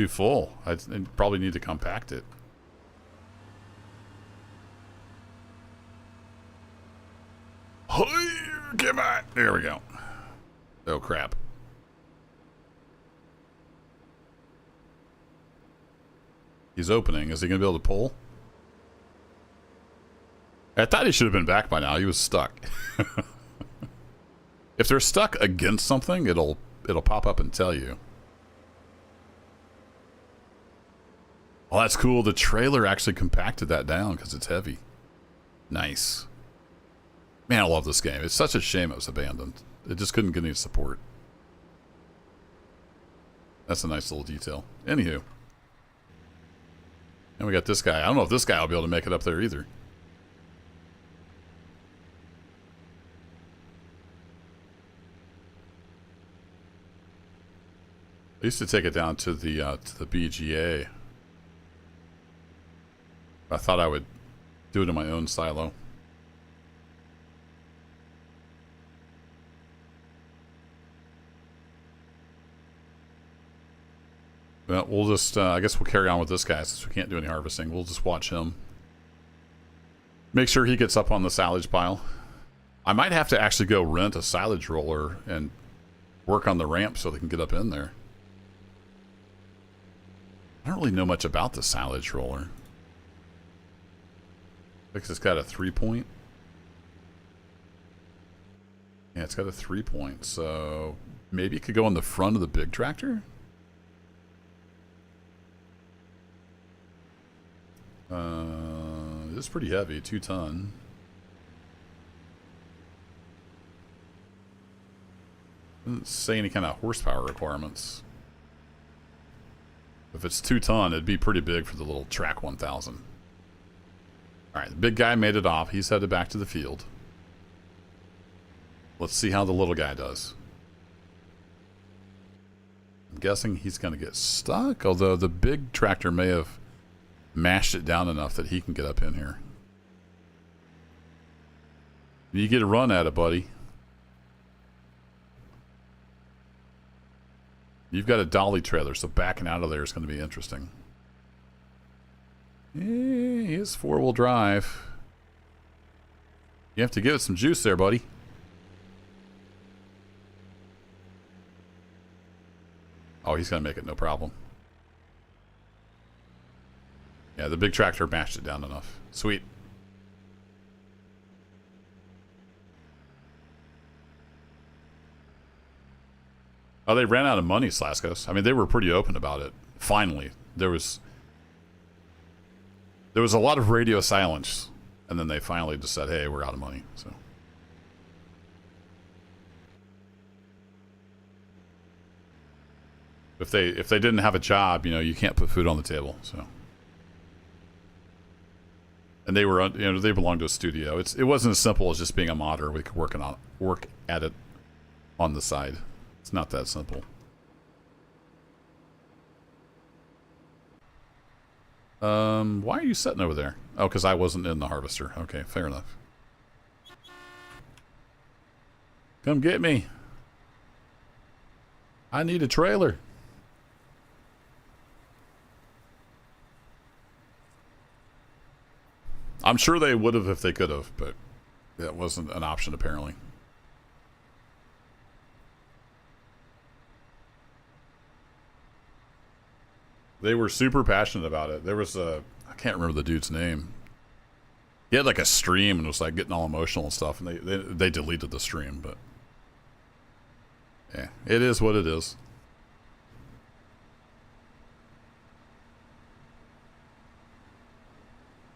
full. I probably need to compact it. Come on. There we go. Oh, crap. He's opening. Is he going to be able to pull? I thought he should have been back by now. He was stuck. If they're stuck against something, it'll pop up and tell you. Well, that's cool. The trailer actually compacted that down because it's heavy. Nice. Man, I love this game. It's such a shame it was abandoned. It just couldn't get any support. That's a nice little detail. Anywho. And we got this guy. I don't know if this guy will be able to make it up there either. I used to take it down to the BGA. I thought I would do it in my own silo. Well, we'll just, I guess we'll carry on with this guy since we can't do any harvesting. We'll just watch him. Make sure he gets up on the silage pile. I might have to actually go rent a silage roller and work on the ramp so they can get up in there. I don't really know much about the silage roller. I think it's got a 3-point. Yeah, it's got a 3-point, so maybe it could go on the front of the big tractor? It's pretty heavy, 2 ton. Doesn't say any kind of horsepower requirements. If it's 2 ton, it'd be pretty big for the little Track 1000. Alright, the big guy made it off. He's headed back to the field. Let's see how the little guy does. I'm guessing he's going to get stuck, although the big tractor may have mashed it down enough that he can get up in here. You get a run at it, buddy. You've got a dolly trailer, so backing out of there is going to be interesting. He is 4-wheel drive. You have to give it some juice there, buddy. Oh, he's going to make it no problem. Yeah, the big tractor mashed it down enough. Sweet. Oh, they ran out of money, Slaskos. I mean, they were pretty open about it. Finally, there was a lot of radio silence, and then they finally just said, "Hey, we're out of money." So, if they didn't have a job, you know, you can't put food on the table. So, and they were, you know, they belonged to a studio. It wasn't as simple as just being a modder. We could work at it on the side. It's not that simple. Why are you sitting over there? Oh, because I wasn't in the harvester. Okay, fair enough. Come get me. I need a trailer. I'm sure they would have if they could have, but that wasn't an option apparently. They were super passionate about it. There was I can't remember the dude's name. He had like a stream and was like getting all emotional and stuff, and they deleted the stream, but yeah, it is what it is.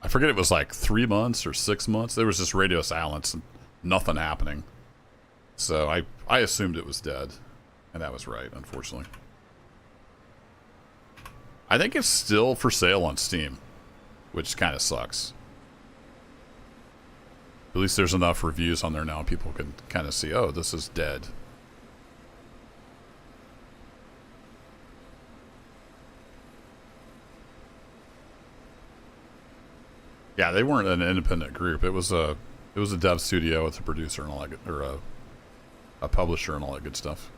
I forget it was like 3 months or 6 months. There was just radio silence and nothing happening. So I assumed it was dead, and that was right, unfortunately. I think it's still for sale on Steam, which kind of sucks. At least there's enough reviews on there now people can kind of see, oh, this is dead. Yeah, they weren't an independent group. It was a dev studio with a producer and all that, or a publisher and all that good stuff.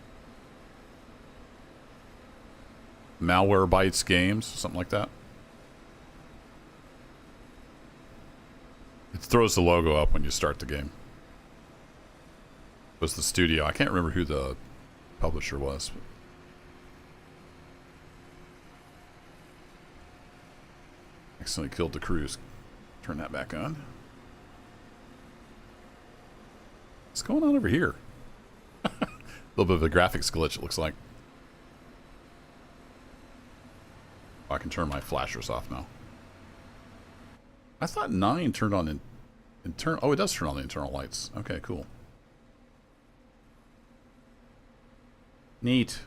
Malwarebytes Games, something like that. It throws the logo up when you start the game. It was the studio. I can't remember who the publisher was. Accidentally killed the cruise. Turn that back on. What's going on over here? A little bit of a graphics glitch, it looks like. Oh, I can turn my flashers off now. I thought 9 turned on internal. Oh, it does turn on the internal lights. Okay, cool. Neat.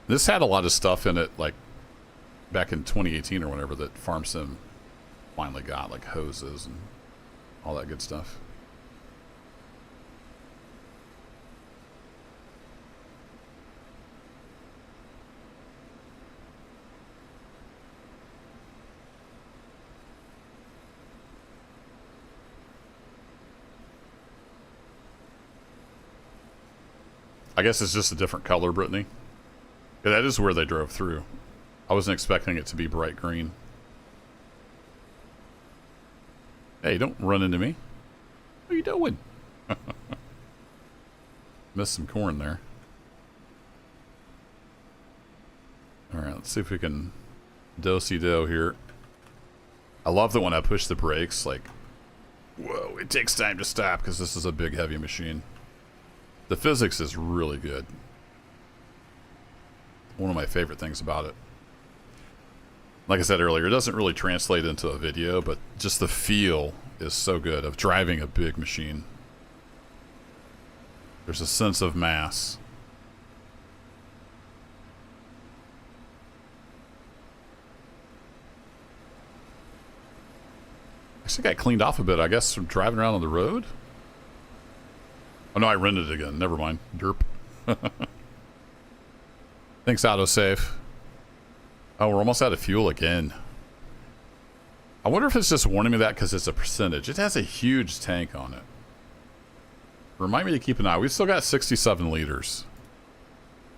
This had a lot of stuff in it, like back in 2018 or whatever, that FarmSim finally got, like hoses and all that good stuff. I guess it's just a different color, Brittany. Yeah, that is where they drove through. I wasn't expecting it to be bright green. Hey, don't run into me. What are you doing? Missed some corn there. Alright, let's see if we can do-si-do here. I love that when I push the brakes, like, whoa, it takes time to stop because this is a big, heavy machine. The physics is really good. One of my favorite things about it. Like I said earlier, it doesn't really translate into a video, but just the feel is so good of driving a big machine. There's a sense of mass. Actually got cleaned off a bit, I guess, from driving around on the road. Oh no, I rented it again. Never mind. Derp. Thanks, autosave. Oh, we're almost out of fuel again. I wonder if it's just warning me that because it's a percentage. It has a huge tank on it. Remind me to keep an eye. We've still got 67 liters.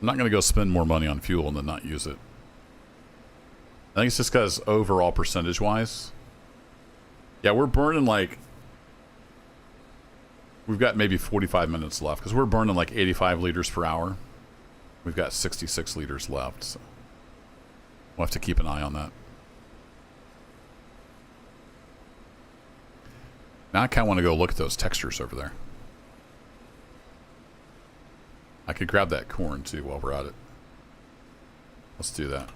I'm not going to go spend more money on fuel and then not use it. I think it's just because overall percentage-wise. Yeah, we're burning like... We've got maybe 45 minutes left because we're burning like 85 liters per hour. We've got 66 liters left, so we'll have to keep an eye on that. Now I kind of want to go look at those textures over there. I could grab that corn too while we're at it. Let's do that.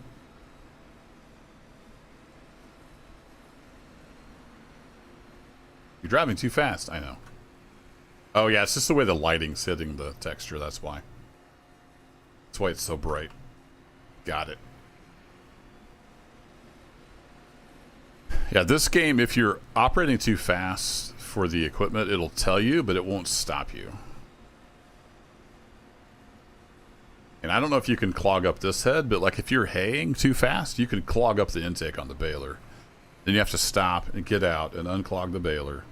You're driving too fast, I know. Oh yeah, it's just the way the lighting's hitting the texture, that's why. That's why it's so bright. Got it. Yeah, this game, if you're operating too fast for the equipment, it'll tell you, but it won't stop you. And I don't know if you can clog up this head, but like if you're haying too fast, you can clog up the intake on the baler. Then you have to stop and get out and unclog the baler.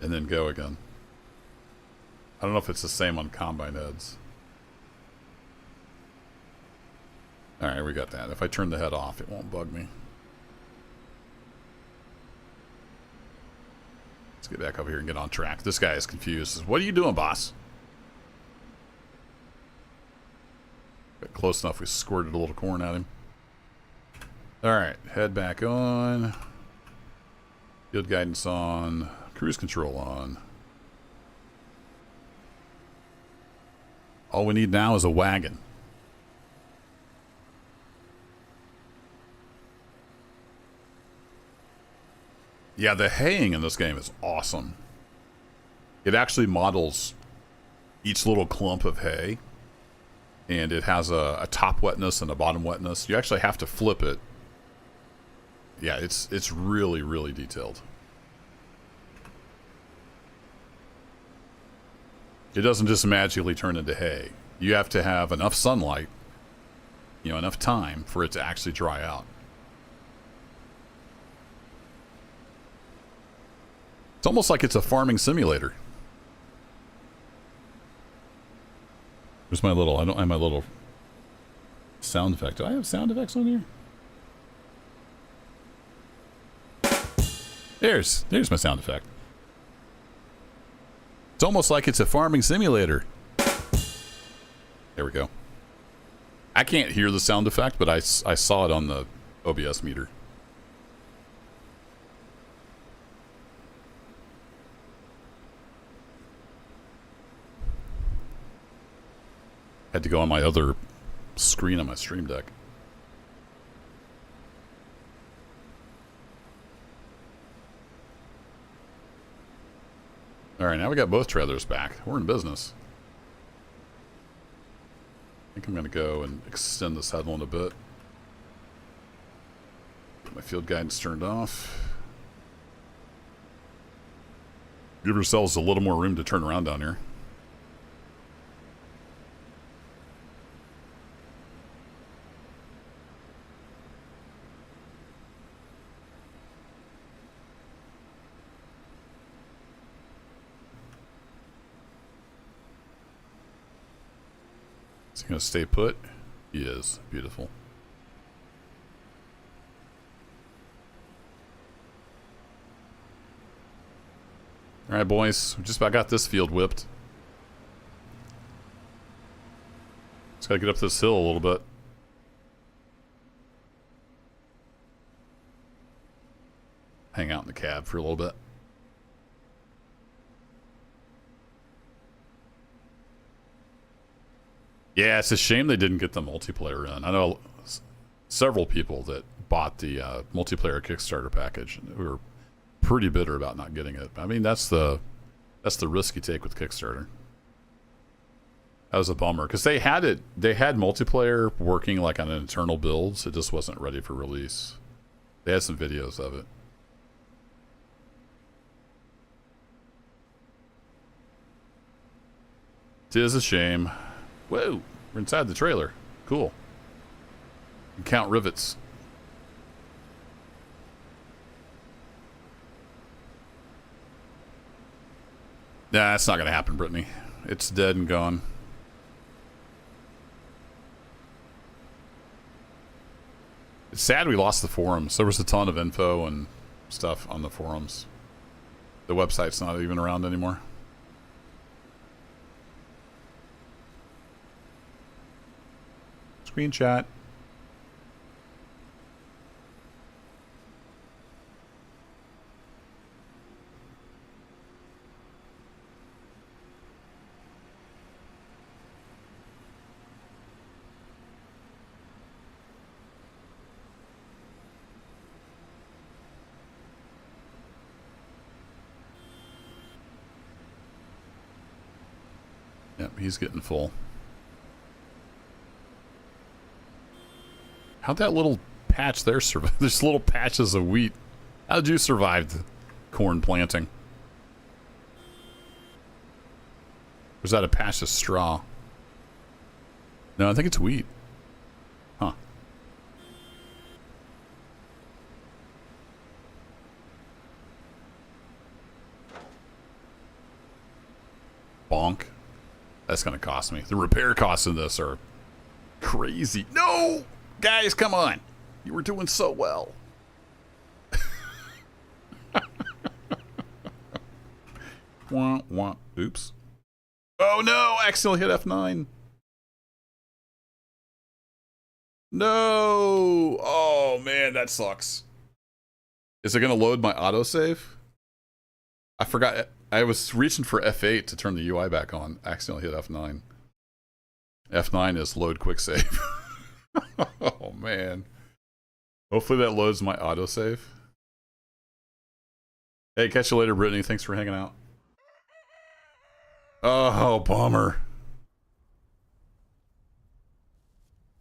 And then go again. I don't know if it's the same on combine heads. Alright, we got that. If I turn the head off, it won't bug me. Let's get back over here and get on track. This guy is confused. Says, what are you doing, boss? Got close enough, we squirted a little corn at him. Alright, head back on. Field guidance on. Cruise control on. All we need now is a wagon. Yeah, the haying in this game is awesome. It actually models each little clump of hay. And it has a top wetness and a bottom wetness. You actually have to flip it. Yeah, it's really, really detailed. It doesn't just magically turn into hay. You have to have enough sunlight, you know, enough time for it to actually dry out. It's almost like it's a farming simulator. Where's my little, I don't have my little sound effect. Do I have sound effects on here? There's my sound effect. It's almost like it's a farming simulator. There we go. I can't hear the sound effect, but I saw it on the OBS meter. Had to go on my other screen on my Stream Deck. Alright, now we got both trailers back. We're in business. I think I'm going to go and extend this headland a bit. Get my field guidance turned off. Give ourselves a little more room to turn around down here. Is he going to stay put? He is. Beautiful. Alright, boys. We just about got this field whipped. Just got to get up this hill a little bit. hang out in the cab for a little bit. Yeah, it's a shame they didn't get the multiplayer in. I know several people that bought the multiplayer Kickstarter package who were pretty bitter about not getting it. I mean, that's the risk you take with Kickstarter. That was a bummer because they had multiplayer working like on internal builds. It just wasn't ready for release. They had some videos of it. It is a shame. Whoa, we're inside the trailer. Cool. You can count rivets. Nah, it's not going to happen, Brittany. It's dead and gone. It's sad we lost the forums. There was a ton of info and stuff on the forums. The website's not even around anymore. Screenshot. Yep, he's getting full. How'd that little patch there survive? There's little patches of wheat. How'd you survive the corn planting? Or is that a patch of straw? No, I think it's wheat. Huh. Bonk. That's going to cost me. The repair costs in this are crazy. No! Guys, come on. You were doing so well. Wah, wah. Oops. Oh no! I accidentally hit F9. No! Oh man, that sucks. Is it going to load my autosave? I forgot. I was reaching for F8 to turn the UI back on. Accidentally hit F9. F9 is load quick save. Oh man. Hopefully that loads my autosave. Hey, catch you later, Brittany. Thanks for hanging out. Oh, bummer.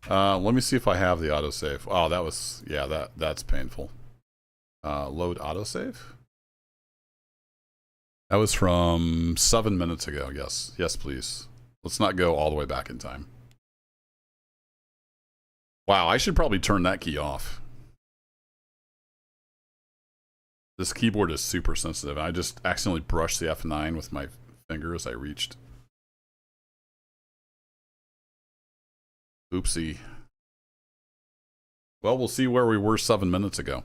Let me see if I have the autosave. Oh, that was, yeah, that's painful. Load autosave? That was from 7 minutes ago. Yes. Yes, please. Let's not go all the way back in time. Wow, I should probably turn that key off. This keyboard is super sensitive. I just accidentally brushed the F9 with my finger as I reached. Oopsie. Well, we'll see where we were 7 minutes ago.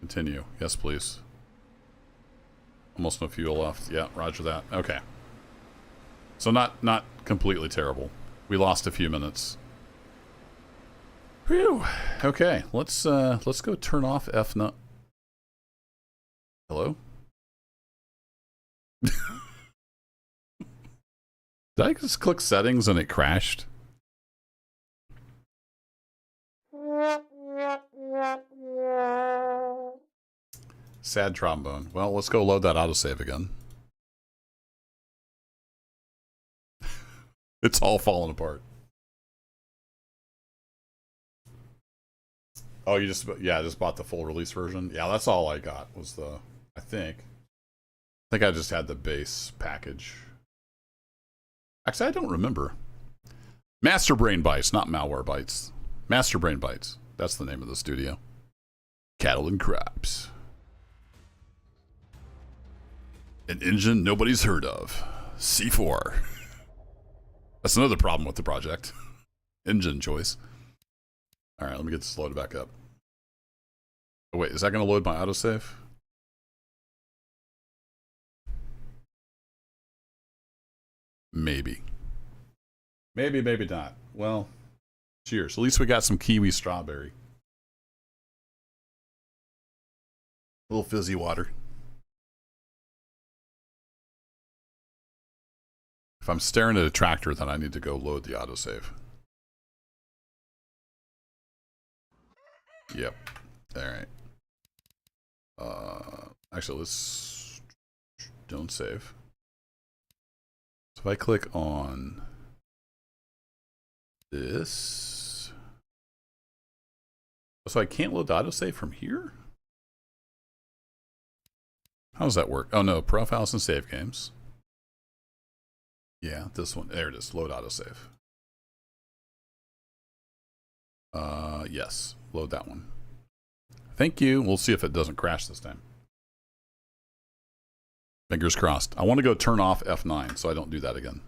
Continue. Yes, please. Almost no fuel left. Yeah, roger that. Okay. So not completely terrible. We lost a few minutes. Whew. Okay, let's go turn off F9. Hello? Did I just click settings and it crashed? Sad trombone. Well, let's go load that autosave again. It's all falling apart. Oh, you just bought the full release version? Yeah, that's all I got was the, I think I just had the base package. Actually, I don't remember. Master Brain Bites, not Malware Bites. Master Brain Bites. That's the name of the studio. Cattle and Crops. An engine nobody's heard of. C4. That's another problem with the project. Engine choice. All right, let me get this loaded back up. Oh, wait, is that going to load my autosave? Maybe. Maybe, maybe not. Well, cheers. At least we got some kiwi strawberry. A little fizzy water. If I'm staring at a tractor, then I need to go load the autosave. Yep. Alright. Actually, let's... Don't save. So if I click on this... So I can't load the autosave from here? How does that work? Oh no, profiles and save games. Yeah, this one. There it is. Load autosave. Yes. Load that one. Thank you. We'll see if it doesn't crash this time. Fingers crossed. I want to go turn off F9 so I don't do that again.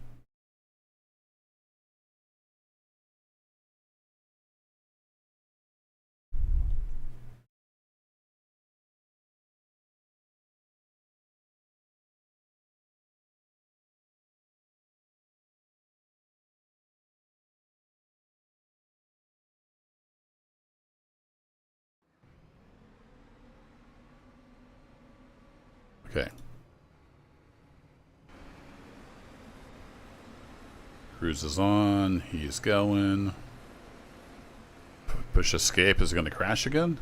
Okay. Cruise is on. He's going. Push escape is going to crash again.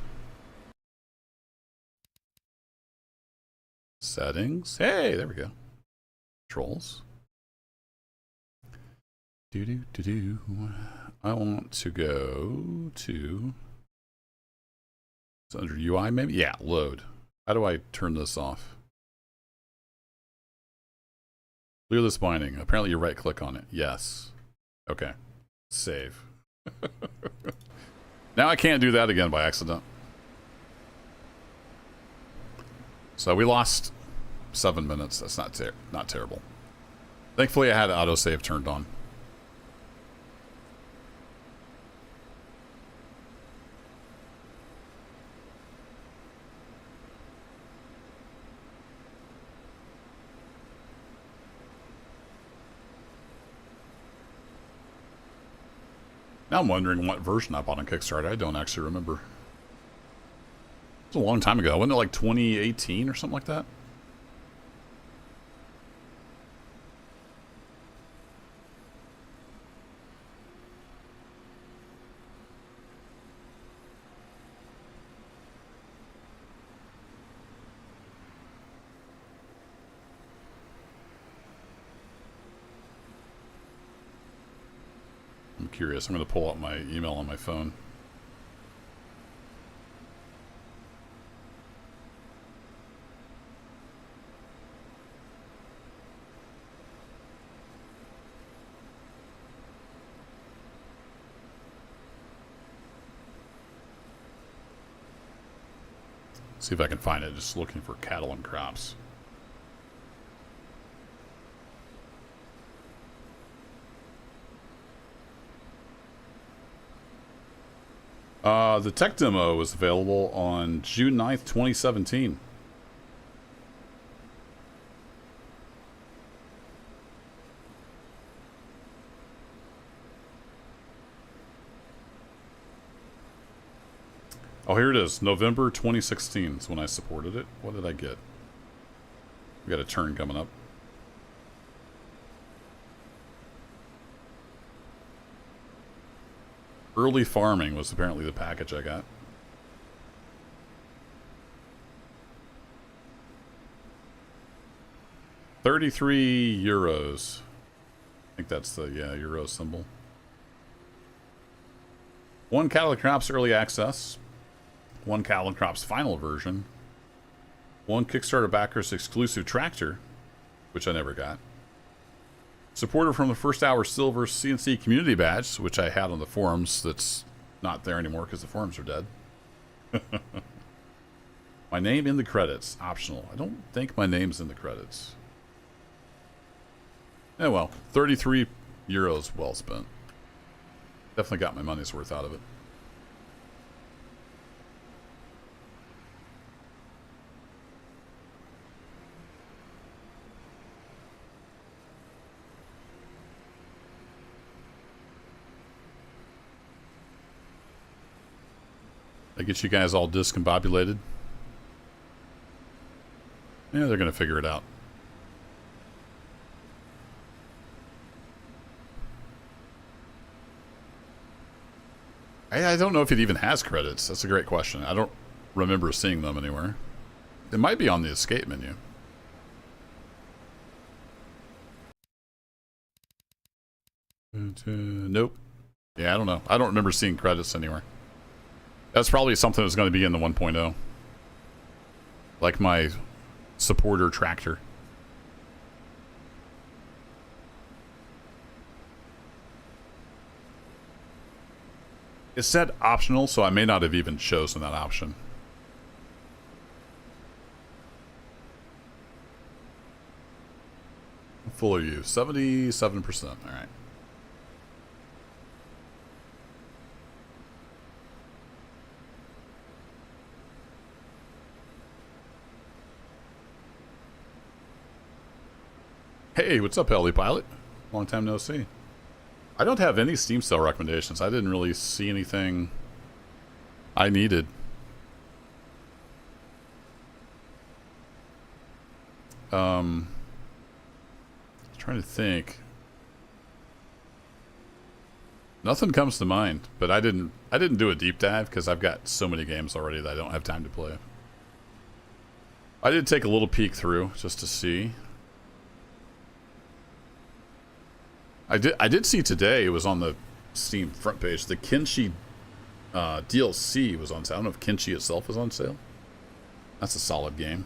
Settings. Hey, there we go. Controls. Do. I want to go to. It's under UI maybe? Yeah, load. How do I turn this off? Clear this binding. Apparently you right click on it. Yes. Okay. Save. Now I can't do that again by accident. So we lost 7 minutes. That's not terrible. Thankfully I had autosave turned on. Now I'm wondering what version I bought on Kickstarter. I don't actually remember. It was a long time ago. Wasn't it like 2018 or something like that? I'm curious. I'm going to pull out my email on my phone. See if I can find it. Just looking for cattle and crops. The tech demo was available on June 9th, 2017. Oh, here it is. November 2016 is when I supported it. What did I get? We got a turn coming up. Early farming was apparently the package I got. €33. I think that's the euro symbol. 1 Cattle and Crops early access. 1 Cattle and Crops final version. 1 Kickstarter backers exclusive tractor, which I never got. Supporter from the first hour silver CNC community badge, which I had on the forums. That's not there anymore because the forums are dead. My name in the credits, optional. I don't think my name's in the credits. Oh well, 33 euros well spent. Definitely got my money's worth out of it. I get you guys all discombobulated. Yeah, they're gonna figure it out. I don't know if it even has credits. That's a great question. I don't remember seeing them anywhere. It might be on the escape menu. Nope. Yeah, I don't know. I don't remember seeing credits anywhere. That's probably something that's going to be in the 1.0. Like my supporter tractor. It said optional, so I may not have even chosen that option. How full are you? 77%. All right. Hey, what's up, Ellie Pilot? Long time no see. I don't have any Steam sale recommendations. I didn't really see anything I needed. Trying to think. Nothing comes to mind, but I didn't do a deep dive because I've got so many games already that I don't have time to play. I did take a little peek through just to see. I did see today, it was on the Steam front page, the Kenshi DLC was on sale. I don't know if Kenshi itself is on sale. That's a solid game.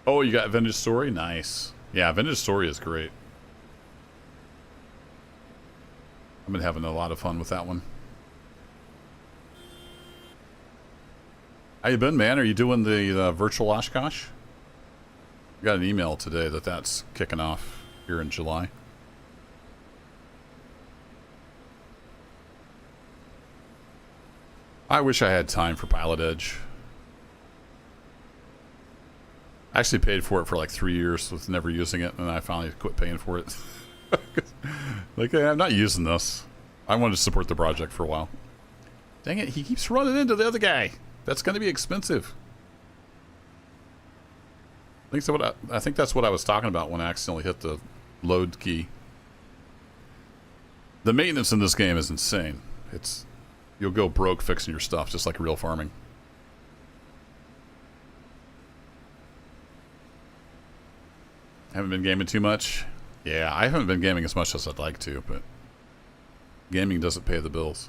Oh, you got Vintage Story? Nice. Yeah, Vintage Story is great. I've been having a lot of fun with that one. How you been, man? Are you doing the virtual Oshkosh? I got an email today that that's kicking off here in July. I wish I had time for Pilot Edge. I actually paid for it for like 3 years with never using it, and I finally quit paying for it. Like, hey, I'm not using this. I wanted to support the project for a while. Dang it, he keeps running into the other guy. That's going to be expensive. I think that's what I was talking about when I accidentally hit the load key. The maintenance in this game is insane. You'll go broke fixing your stuff, just like real farming. Haven't been gaming too much? Yeah, I haven't been gaming as much as I'd like to, but gaming doesn't pay the bills.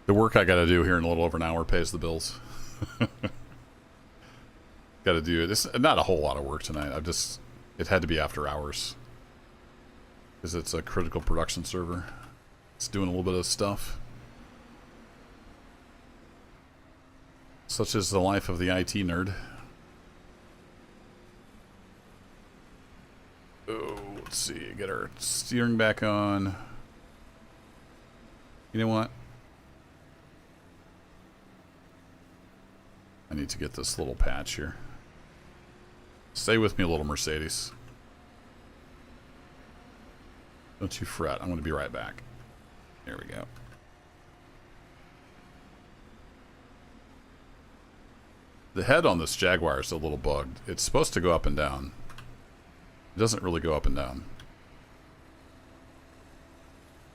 The work I gotta do here in a little over an hour pays the bills. Gotta do it. It's not a whole lot of work tonight. It had to be after hours. Because it's a critical production server. It's doing a little bit of stuff. Such is the life of the IT nerd. Oh, let's see. Get our steering back on. You know what? I need to get this little patch here. Stay with me a little, Mercedes. Don't you fret. I'm going to be right back. There we go. The head on this Jaguar is a little bugged. It's supposed to go up and down. It doesn't really go up and down.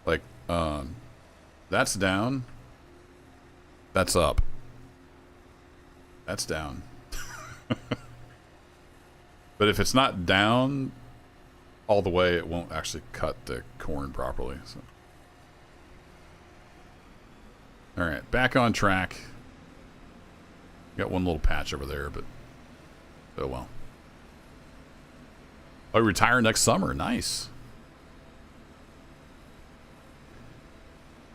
Like, that's down. That's up. That's down. But if it's not down all the way, it won't actually cut the corn properly. So. Alright, back on track. Got one little patch over there, but oh well. I retire next summer. Nice.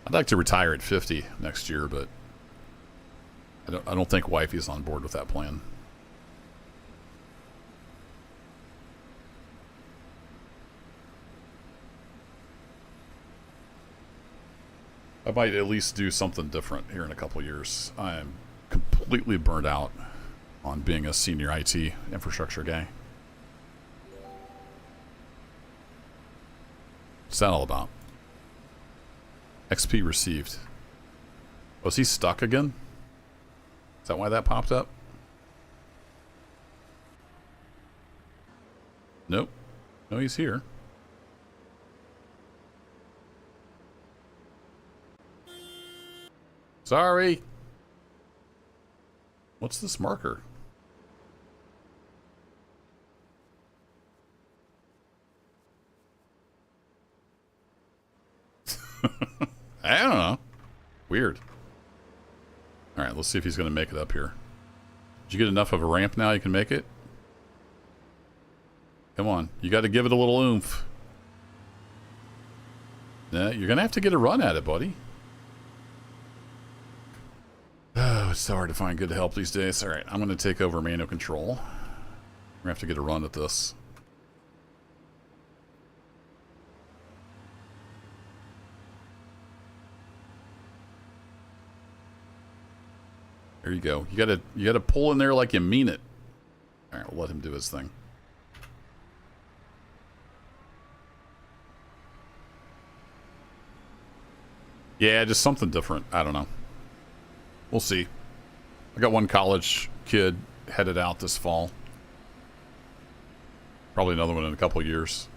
I'd like to retire at 50 next year, but I don't think wifey's on board with that plan. I might at least do something different here in a couple years. I am completely burned out on being a senior IT infrastructure guy. What's that all about? XP received. Was he stuck again? Is that why that popped up? Nope. No, he's here. Sorry. What's this marker? I don't know. Weird. Alright, let's see if he's going to make it up here. Did you get enough of a ramp now you can make it? Come on. You got to give it a little oomph. Yeah, you're going to have to get a run at it, buddy. Oh, it's so hard to find good help these days. Alright, I'm going to take over manual control. We're going to have to get a run at this. There you go. You gotta pull in there like you mean it. All right, we'll let him do his thing. Yeah, just something different. I don't know. We'll see. I got one college kid headed out this fall. Probably another one in a couple years.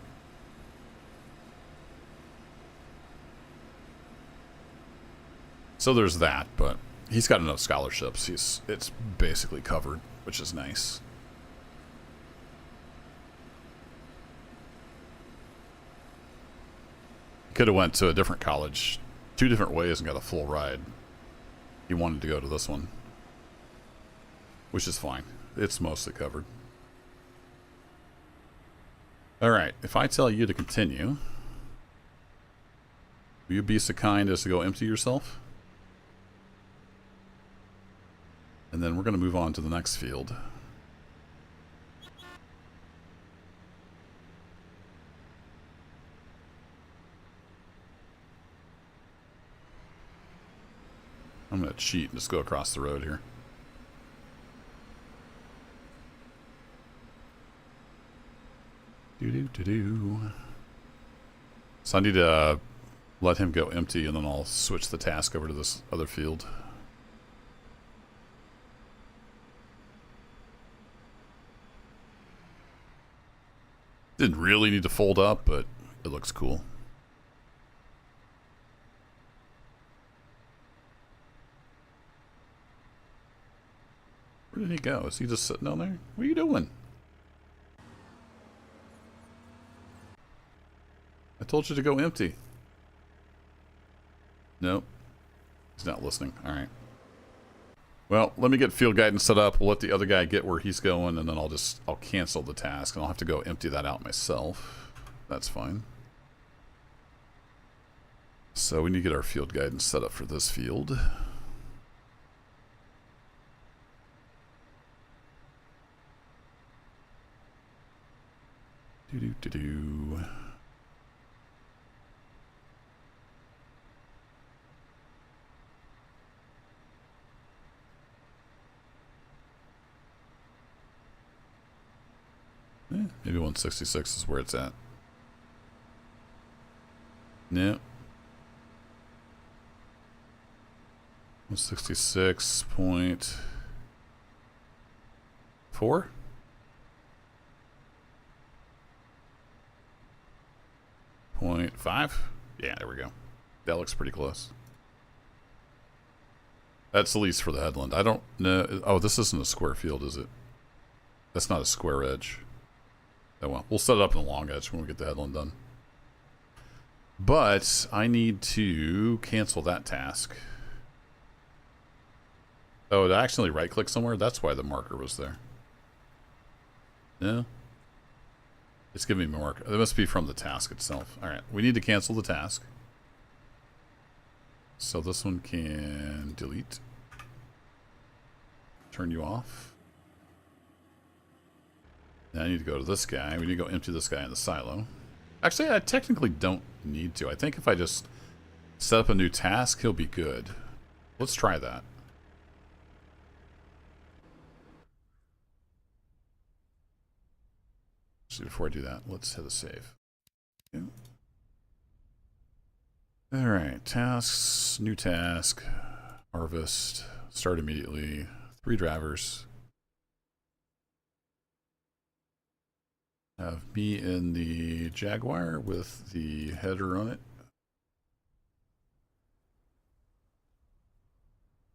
So there's that, but he's got enough scholarships. It's basically covered, which is nice. Could have went to a different college 2 different ways and got a full ride. He wanted to go to this one, which is fine. It's mostly covered. All right, if I tell you to continue, will you be so kind as to go empty yourself? And then we're going to move on to the next field. I'm going to cheat and just go across the road here. Do-do-do-do. So I need to let him go empty, and then I'll switch the task over to this other field. Didn't really need to fold up, but it looks cool. Where did he go? Is he just sitting down there? What are you doing? I told you to go empty. Nope. He's not listening. Alright. Well, let me get field guidance set up. We'll let the other guy get where he's going, and then I'll cancel the task, and I'll have to go empty that out myself. That's fine. So we need to get our field guidance set up for this field. Do-do-do-do. Maybe 166 is where it's at. No. 166.4? .5? Yeah, there we go. That looks pretty close. That's the least for the headland. I don't know. Oh, this isn't a square field, is it? That's not a square edge. Oh well, we'll set it up in the long edge when we get the headland done. But I need to cancel that task. Oh, did I accidentally right-click somewhere? That's why the marker was there. No? It's giving me a marker. It must be from the task itself. Alright, we need to cancel the task. So this one can delete. Turn you off. Now I need to go to this guy. We need to go empty this guy in the silo. Actually, I technically don't need to. I think if I just set up a new task, he'll be good. Let's try that. Actually, before I do that, let's hit a save. Okay. All right, tasks, new task, harvest, start immediately, 3 drivers. Have me in the Jaguar with the header on it.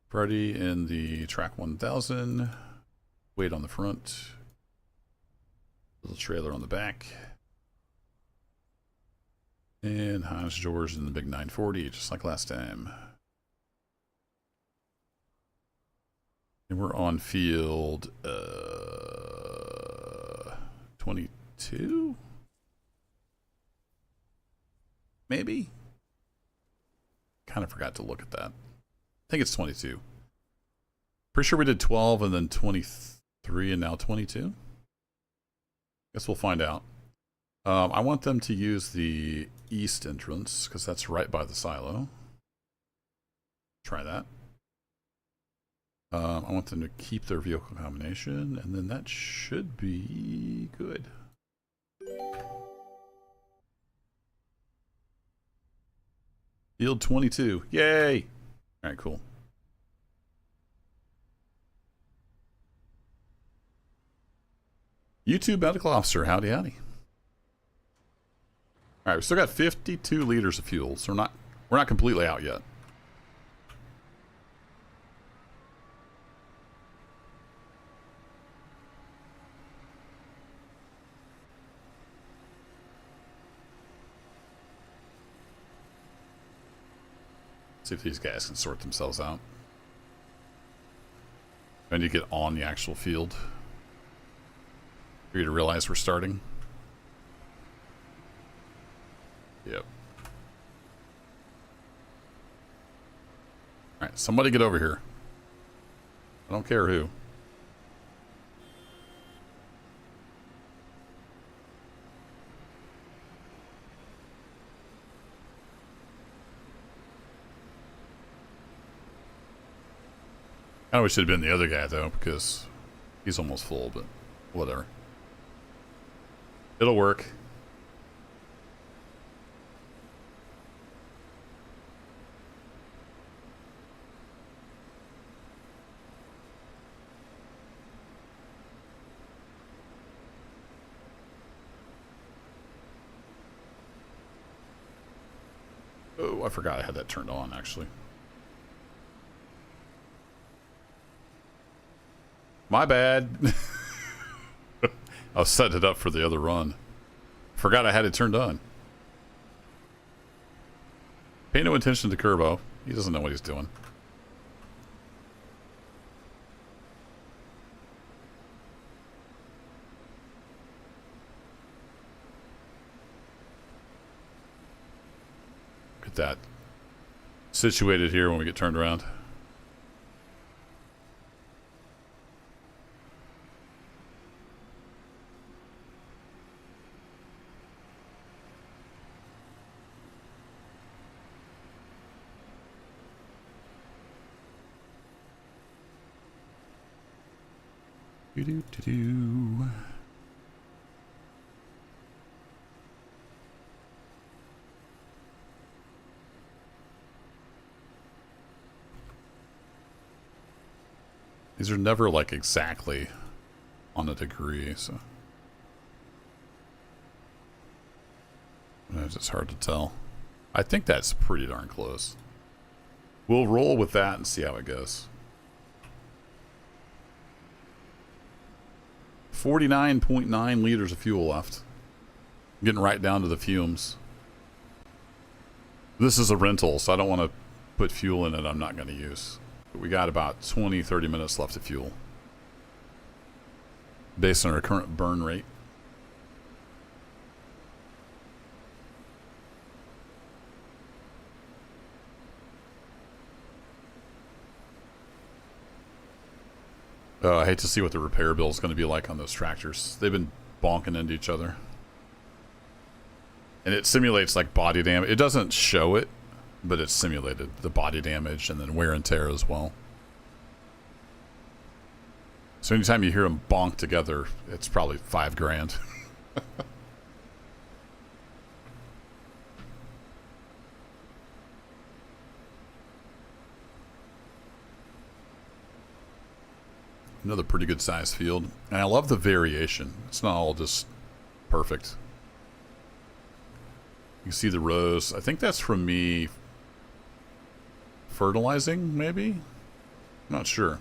Freddie in the Track 1000. Weight on the front. Little trailer on the back. And Hans George in the big 940, just like last time. And we're on field 22? Maybe? Kind of forgot to look at that. I think it's 22. Pretty sure we did 12 and then 23 and now 22. Guess we'll find out. I want them to use the east entrance because that's right by the silo. Try that. I want them to keep their vehicle combination, and then that should be good. Field 22. Yay! All right, cool. YouTube medical officer, howdy howdy. All right, we still got 52 liters of fuel, so we're not completely out yet. See if these guys can sort themselves out. I need to get on the actual field for you to realize we're starting. Yep. Alright, somebody get over here. I don't care who. I wish it had been the other guy though, because he's almost full, but whatever. It'll work. Oh, I forgot I had that turned on actually. My bad. I was setting it up for the other run. Forgot I had it turned on. Pay no attention to Kerbo. He doesn't know what he's doing. Get that situated here when we get turned around. Do-do-do-do. These are never like exactly on a degree, so it's hard to tell. I think that's pretty darn close. We'll roll with that and see how it goes. 49.9 liters of fuel left. I'm getting right down to the fumes. This is a rental, so I don't want to put fuel in it I'm not going to use. But we got about 20-30 minutes left of fuel based on our current burn rate. Oh, I hate to see what the repair bill is going to be like on those tractors. They've been bonking into each other. And it simulates like body damage. It doesn't show it, but it's simulated the body damage and then wear and tear as well. So anytime you hear them bonk together, it's probably $5 grand. Another pretty good sized field. And I love the variation. It's not all just perfect. You can see the rows. I think that's from me fertilizing, maybe? Not sure.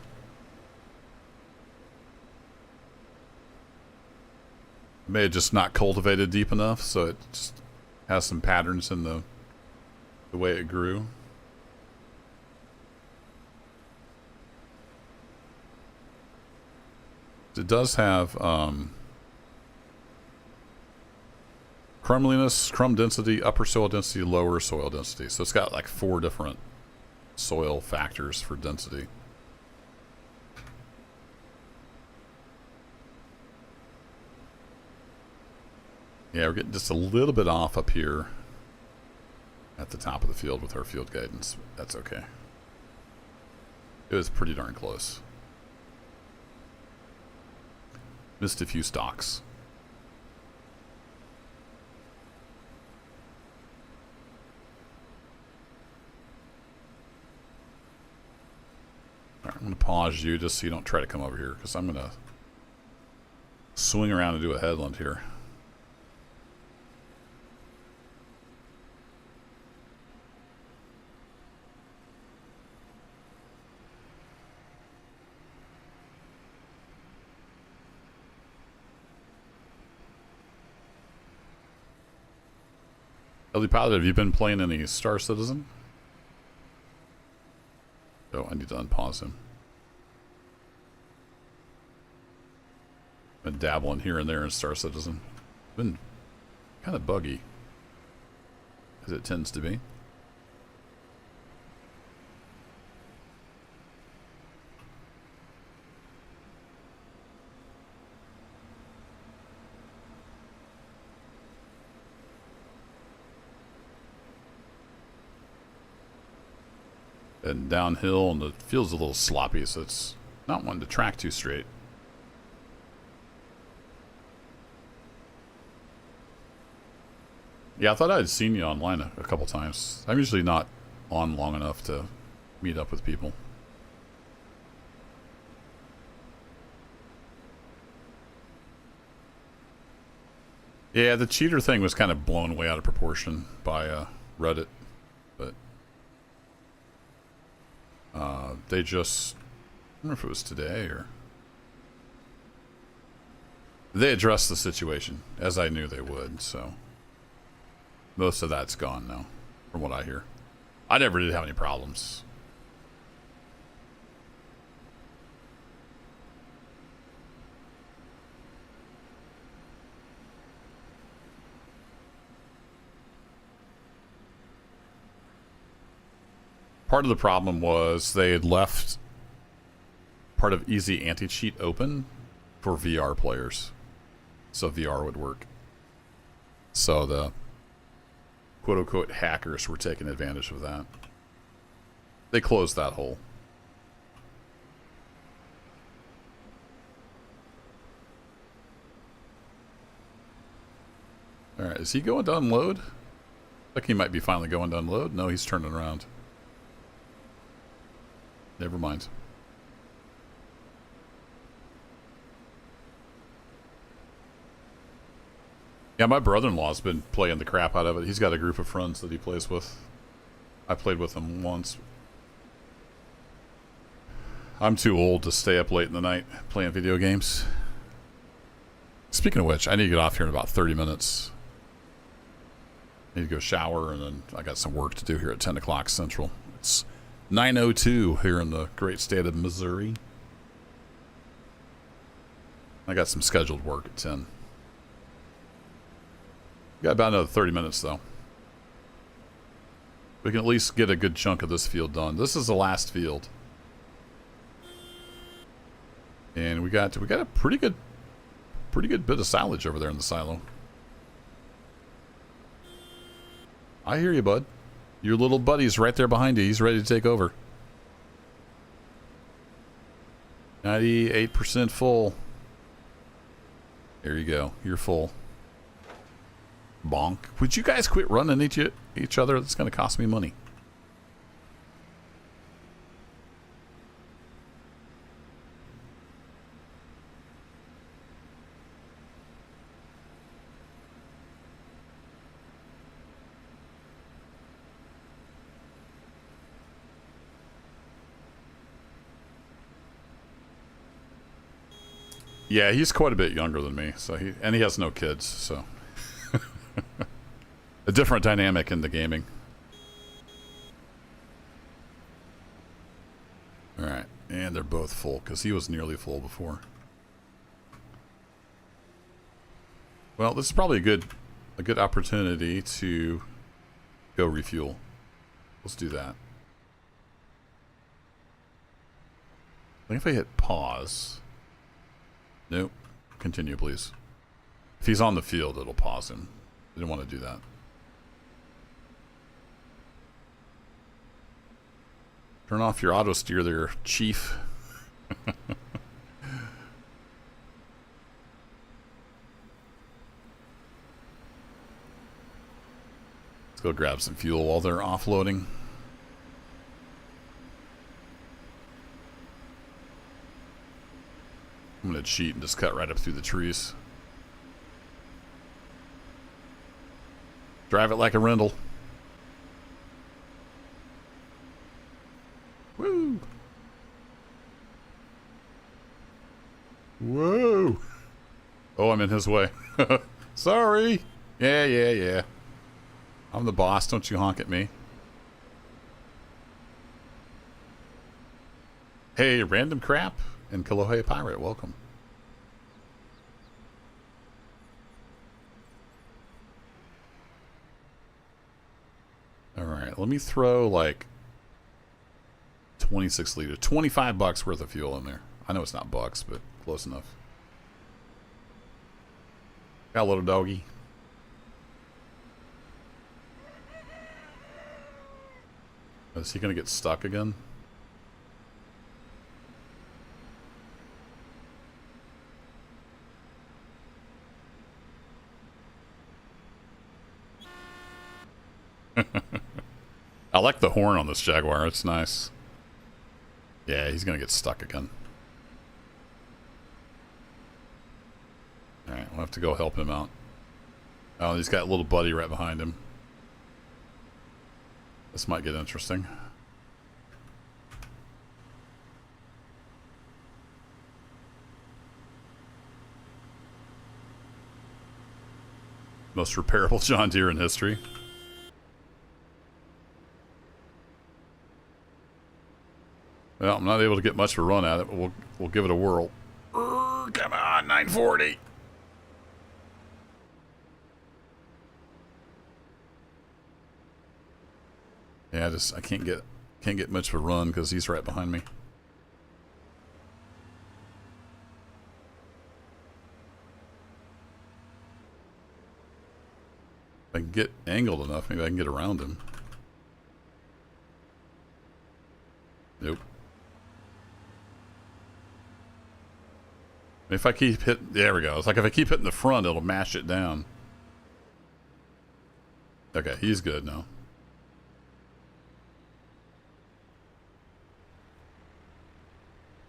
I may have just not cultivated deep enough, so it just has some patterns in the way it grew. It does have crumbliness, crumb density, upper soil density, lower soil density. So it's got like 4 different soil factors for density. Yeah, we're getting just a little bit off up here at the top of the field with our field guidance. That's okay. It was pretty darn close. Missed a few stalks. All right, I'm going to pause you just so you don't try to come over here, because I'm going to swing around and do a headland here. LD Pilot, have you been playing any Star Citizen? Oh, I need to unpause him. Been dabbling here and there in Star Citizen. Been kind of buggy, as it tends to be. And downhill, and the field's a little sloppy, so it's not one to track too straight. Yeah, I thought I'd seen you online a couple times. I'm usually not on long enough to meet up with people. Yeah, the cheater thing was kind of blown way out of proportion by Reddit, but they just, I don't know if it was today or they addressed the situation as I knew they would, so most of that's gone now from what I hear. I never did have any problems. Part of the problem was they had left part of Easy Anti-Cheat open for VR players, so VR would work. So the quote-unquote hackers were taking advantage of that. They closed that hole. Alright, is he going to unload? Like he might be finally going to unload. No, he's turning around. Never mind. Yeah, my brother-in-law's been playing the crap out of it. He's got a group of friends that he plays with. I played with him once. I'm too old to stay up late in the night playing video games. Speaking of which, I need to get off here in about 30 minutes. I need to go shower, and then I got some work to do here at 10 o'clock Central. It's 9:02 here in the great state of Missouri. I got some scheduled work at 10. Got about another 30 minutes though. We can at least get a good chunk of this field done. This is the last field, and we got a pretty good bit of silage over there in the silo. I hear you, bud. Your little buddy's right there behind you. He's ready to take over. 98% full. There you go. You're full. Bonk. Would you guys quit running each other? That's going to cost me money. Yeah, he's quite a bit younger than me, so he has no kids, so a different dynamic in the gaming. All right, and they're both full because he was nearly full before. Well, this is probably a good opportunity to go refuel. Let's do that. I think if I hit pause. Nope. Continue, please. If he's on the field, it'll pause him. I didn't want to do that. Turn off your auto steer there, Chief. Let's go grab some fuel while they're offloading. I'm going to cheat and just cut right up through the trees. Drive it like a Rendell. Woo! Whoa! Oh, I'm in his way. Sorry! Yeah. I'm the boss. Don't you honk at me. Hey, Random Crap and Kalohe Pirate, welcome. Alright, let me throw like 26 liters, $25 worth of fuel in there. I know it's not bucks, but close enough. Got a little doggy. Is he gonna get stuck again? I like the horn on this Jaguar. It's nice. Yeah, he's gonna get stuck again. Alright, we'll have to go help him out. Oh, he's got a little buddy right behind him. This might get interesting. Most repairable John Deere in history. Well, I'm not able to get much of a run at it, but we'll give it a whirl. Come on, 940. Yeah, I can't get much of a run because he's right behind me. If I can get angled enough, maybe I can get around him. Nope. If I keep hitting, there we go. It's like if I keep hitting the front, it'll mash it down. Okay, he's good now.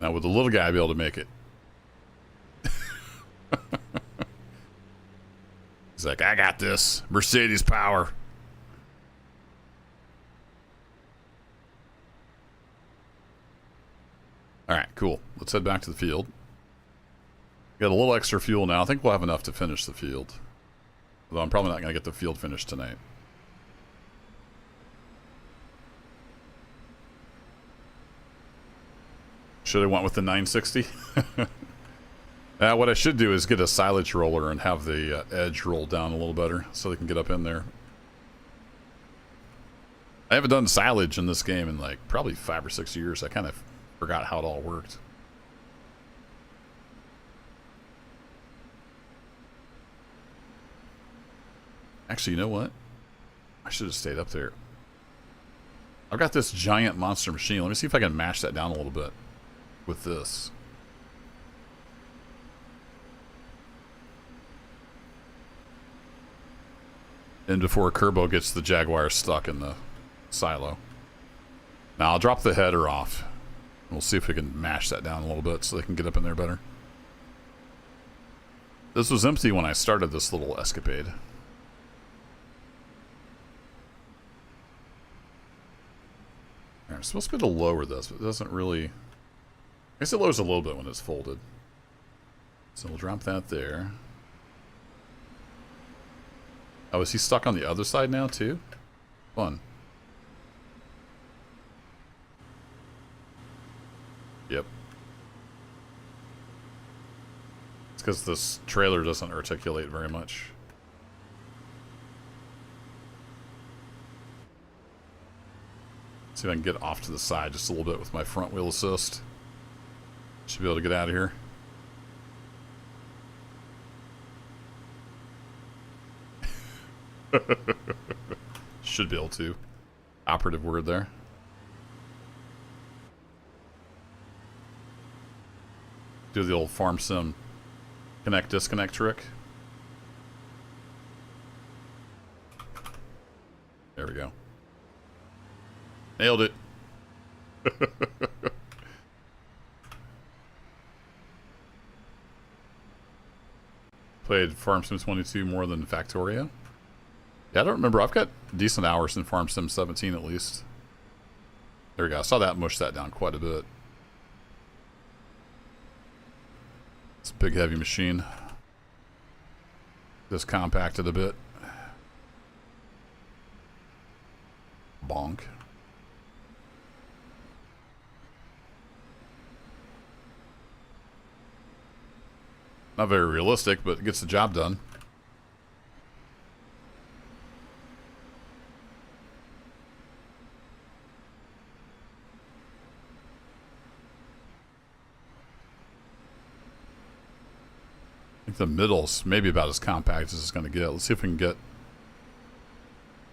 Now would the little guy be able to make it? He's like, I got this. Mercedes power. Alright, cool. Let's head back to the field. Got a little extra fuel now. I think we'll have enough to finish the field. Although I'm probably not going to get the field finished tonight. Should have went with the 960. What I should do is get a silage roller and have the edge roll down a little better so they can get up in there. I haven't done silage in this game in like probably 5 or 6 years. I kind of forgot how it all worked. Actually, you know what? I should have stayed up there. I've got this giant monster machine. Let me see if I can mash that down a little bit with this. And before Kerbo gets the Jaguar stuck in the silo. Now I'll drop the header off. We'll see if we can mash that down a little bit so they can get up in there better. This was empty when I started this little escapade. I'm supposed to be able to lower this, but it doesn't really... I guess it lowers a little bit when it's folded. So we'll drop that there. Oh, is he stuck on the other side now too? Fun. Yep. It's because this trailer doesn't articulate very much. See if I can get off to the side just a little bit with my front wheel assist. Should be able to get out of here. Should be able to. Operative word there. Do the old farm sim connect disconnect trick. There we go. Nailed it. Played Farm Sim 22 more than Factorio. Yeah, I don't remember. I've got decent hours in Farm Sim 17 at least. There we go. I saw that mush that down quite a bit. It's a big heavy machine. Just compacted a bit. Bonk. Not very realistic, but it gets the job done. I think the middle's maybe about as compact as it's going to get. Let's see if we can get a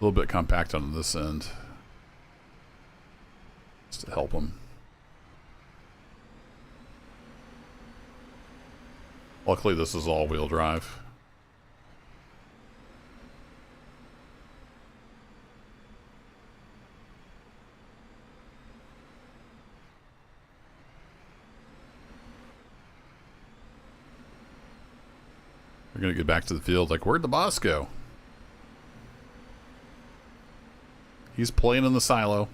little bit compact on this end. Just to help them. Luckily, this is all-wheel drive. We're gonna get back to the field. Like, where'd the boss go? He's playing in the silo.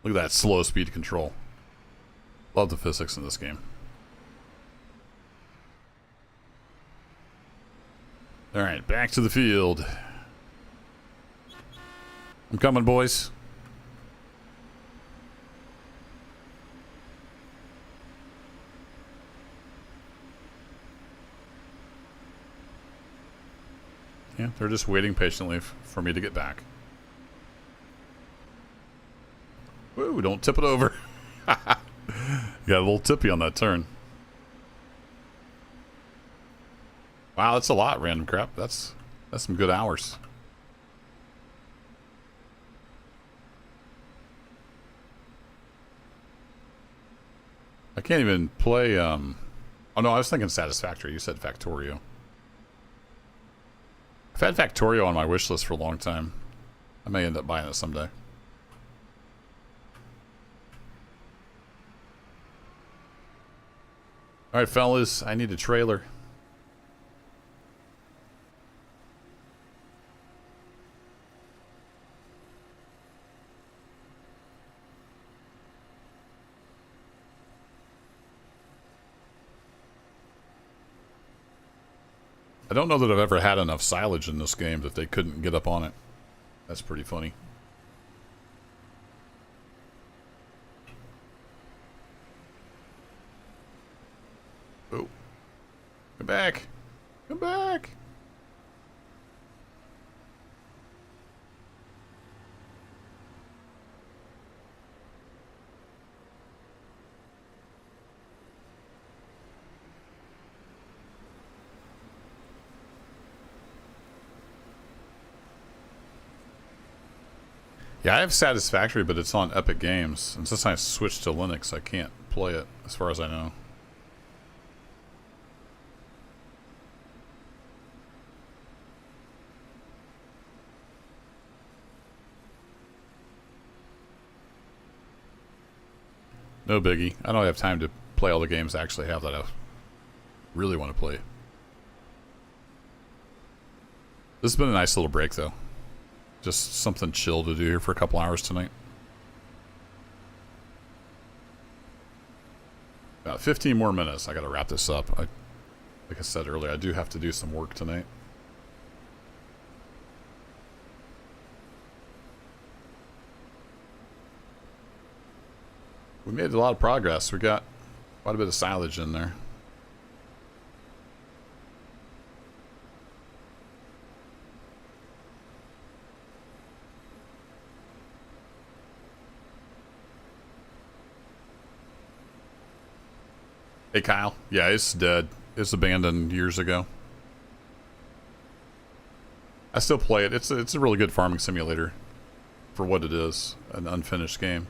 Look at that slow speed control. Love the physics in this game. Alright, back to the field. I'm coming, boys. Yeah, they're just waiting patiently for me to get back. Woo, don't tip it over. Got a little tippy on that turn. Wow, that's a lot, random crap. That's some good hours. I can't even play, oh no, I was thinking Satisfactory. You said Factorio. I've had Factorio on my wish list for a long time. I may end up buying it someday. Alright, fellas, I need a trailer. I don't know that I've ever had enough silage in this game that they couldn't get up on it. That's pretty funny. Oh. Come back. Come back. Yeah, I have Satisfactory, but it's on Epic Games. And since I switched to Linux, I can't play it, as far as I know. No biggie. I don't have time to play all the games I actually have that I really want to play. This has been a nice little break, though. Just something chill to do here for a couple hours tonight. About 15 more minutes. I got to wrap this up. Like I said earlier, I do have to do some work tonight. We made a lot of progress. We got quite a bit of silage in there. Hey, Kyle. Yeah, it's dead. It's abandoned years ago. I still play it. It's a really good farming simulator for what it is, an unfinished game.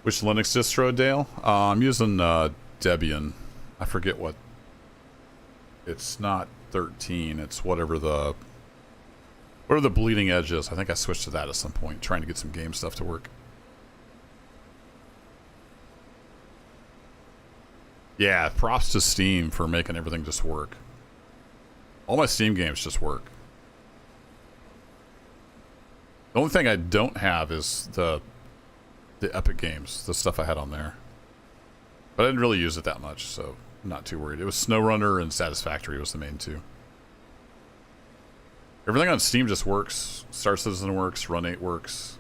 Which Linux distro, Dale? I'm using Debian. I forget what. It's not 13. It's whatever the bleeding edge is. I think I switched to that at some point, trying to get some game stuff to work. Yeah, props to Steam for making everything just work. All my Steam games just work. The only thing I don't have is the Epic games, the stuff I had on there. But I didn't really use it that much, so I'm not too worried. It was SnowRunner and Satisfactory was the main two. Everything on Steam just works. Star Citizen works, Run 8 works.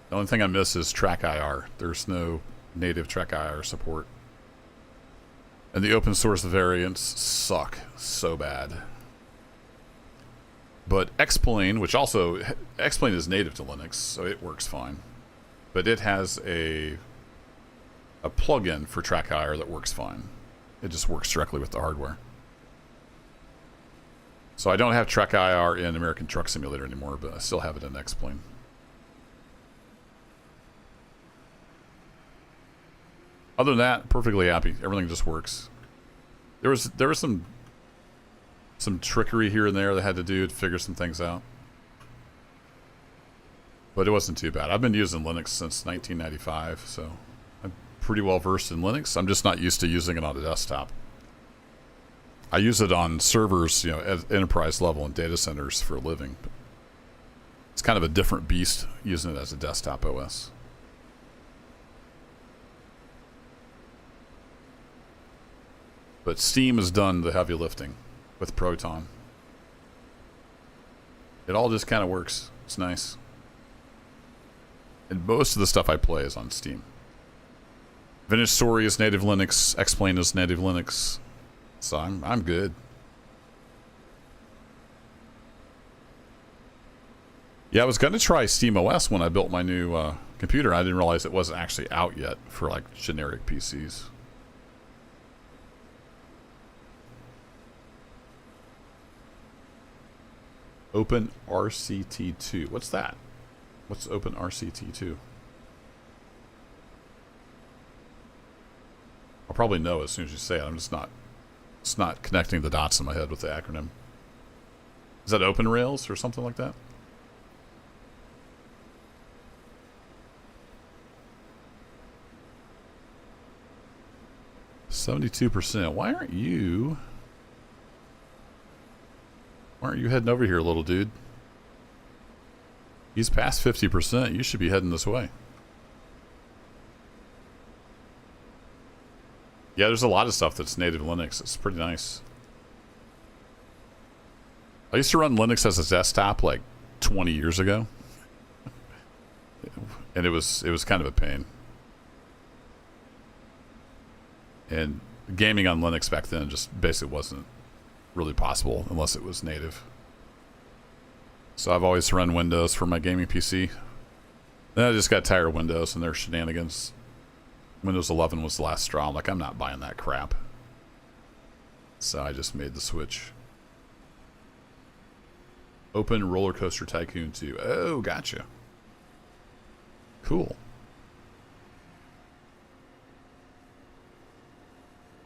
The only thing I miss is TrackIR. There's no native TrackIR support. And the open source variants suck so bad. But Xplane, which also, Xplane is native to Linux, so it works fine. But it has a plugin for TrackIR that works fine. It just works directly with the hardware. So I don't have TrackIR in American Truck Simulator anymore, but I still have it in Xplane. Other than that, perfectly happy. Everything just works. There was some trickery here and there that I had to do to figure some things out. But it wasn't too bad. I've been using Linux since 1995, so I'm pretty well versed in Linux. I'm just not used to using it on a desktop. I use it on servers, at enterprise level and data centers for a living. But it's kind of a different beast using it as a desktop OS. But Steam has done the heavy lifting with Proton. It all just kind of works. It's nice. And most of the stuff I play is on Steam. Vintage Story is native Linux. Xplane is native Linux. So I'm good. Yeah, I was going to try SteamOS when I built my new computer. I didn't realize it wasn't actually out yet for like generic PCs. OpenRCT2. What's that? What's OpenRCT2? I'll probably know as soon as you say it. I'm just not. It's not connecting the dots in my head with the acronym. Is that OpenRails or something like that? %. Why aren't you heading over here, little dude? He's past 50%. You should be heading this way. Yeah, there's a lot of stuff that's native Linux. It's pretty nice. I used to run Linux as a desktop like 20 years ago. And it was kind of a pain. And gaming on Linux back then just basically wasn't really possible unless it was native. So I've always run Windows for my gaming PC. Then I just got tired of Windows and their shenanigans. Windows 11 was the last straw. I'm like, I'm not buying that crap. So I just made the switch. Open Roller Coaster Tycoon 2. Oh, gotcha. Cool.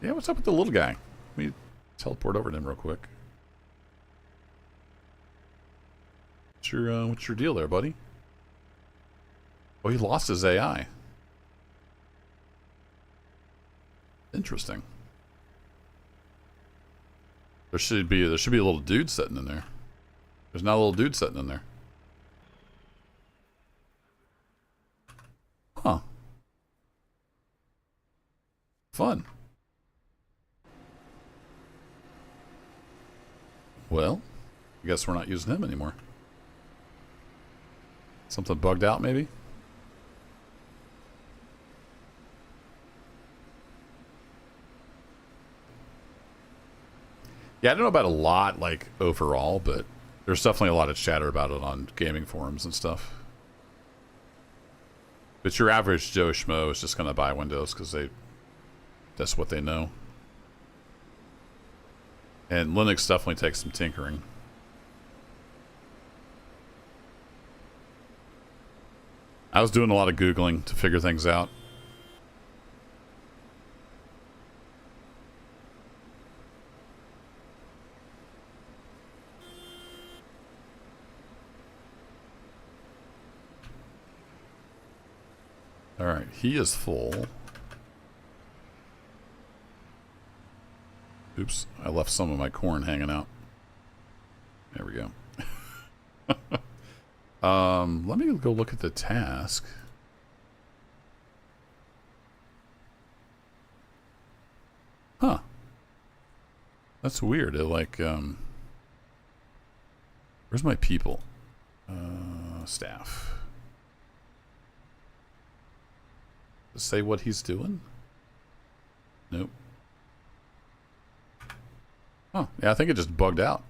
Yeah, what's up with the little guy? Let me teleport over to him real quick. What's your deal there, buddy? Oh, he lost his AI. Interesting. There should be a little dude sitting in there. There's not a little dude sitting in there. Huh. Fun. Well, I guess we're not using him anymore. Something bugged out, maybe? Yeah, I don't know about a lot, like, overall, but there's definitely a lot of chatter about it on gaming forums and stuff. But your average Joe Schmo is just going to buy Windows because that's what they know. And Linux definitely takes some tinkering. I was doing a lot of Googling to figure things out. Alright, he is full. Oops, I left some of my corn hanging out. There we go. Let me go look at the task. Huh. That's weird. It like, where's my people? Staff. Does it say what he's doing? Nope. Oh, yeah, I think it just bugged out.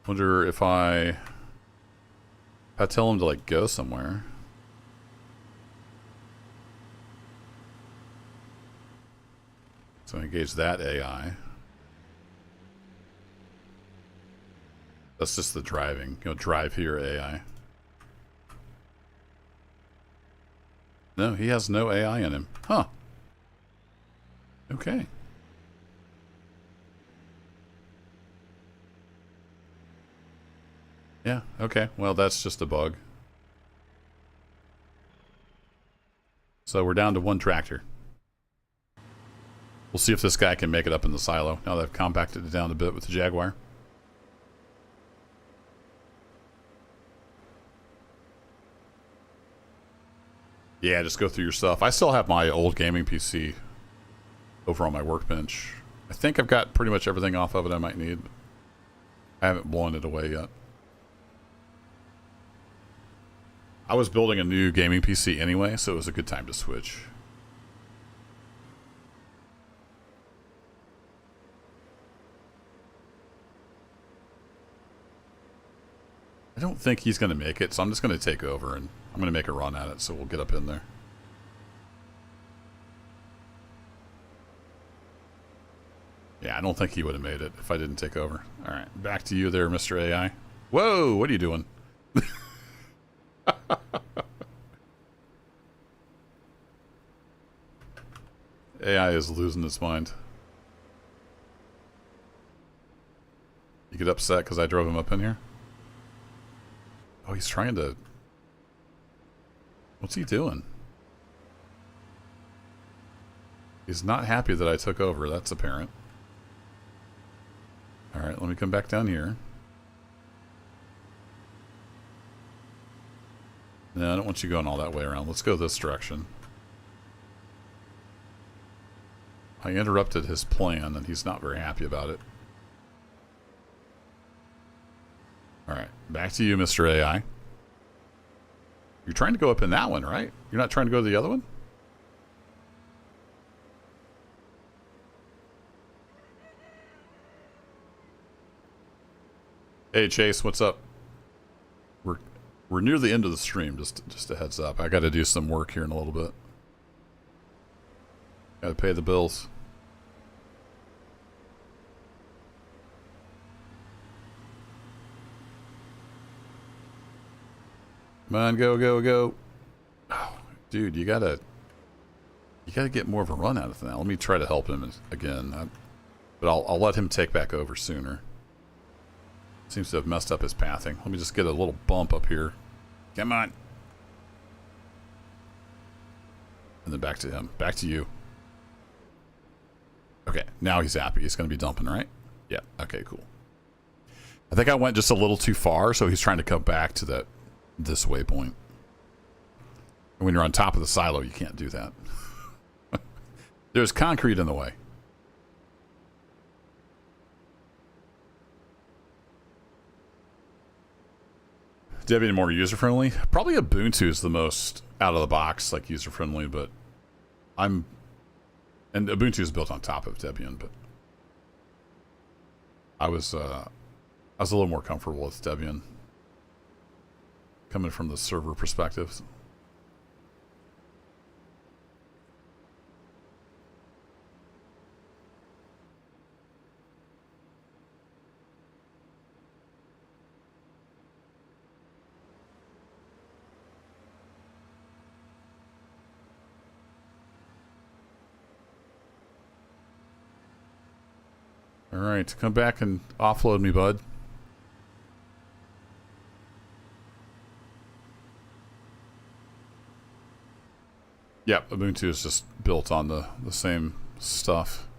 Wonder if I tell him to like go somewhere. So engage that AI. That's just the driving. You know, drive here AI. No, he has no AI in him. Huh. Okay. Yeah, okay. Well, that's just a bug. So we're down to one tractor. We'll see if this guy can make it up in the silo now that I've compacted it down a bit with the Jaguar. Yeah, just go through your stuff. I still have my old gaming PC over on my workbench. I think I've got pretty much everything off of it I might need. I haven't blown it away yet. I was building a new gaming PC anyway, so it was a good time to switch. I don't think he's going to make it, so I'm just going to take over and I'm going to make a run at it, so we'll get up in there. Yeah, I don't think he would have made it if I didn't take over. All right, back to you there, Mr. AI. Whoa, what are you doing? AI is losing its mind. You get upset because I drove him up in here? Oh, he's trying to... What's he doing? He's not happy that I took over, that's apparent. Alright, let me come back down here. No, I don't want you going all that way around. Let's go this direction. I interrupted his plan, and he's not very happy about it. Alright, back to you, Mr. AI. You're trying to go up in that one, right? You're not trying to go to the other one? Hey, Chase, what's up? We're near the end of the stream, just a heads up. I got to do some work here in a little bit. Got to pay the bills. Come on, go, go, go. Oh, dude, you gotta get more of a run out of that. Let me try to help him again. But I'll let him take back over sooner. Seems to have messed up his pathing. Let me just get a little bump up here. Come on. And then back to him. Back to you. Okay, now he's happy. He's going to be dumping, right? Yeah. Okay, cool. I think I went just a little too far, so he's trying to come back to this waypoint. And when you're on top of the silo, you can't do that. There's concrete in the way. Debian more user-friendly? Probably Ubuntu is the most out-of-the-box, like, user-friendly, but and Ubuntu is built on top of Debian, but I was a little more comfortable with Debian coming from the server perspective. All right, come back and offload me, bud. Yep, Ubuntu is just built on the same stuff.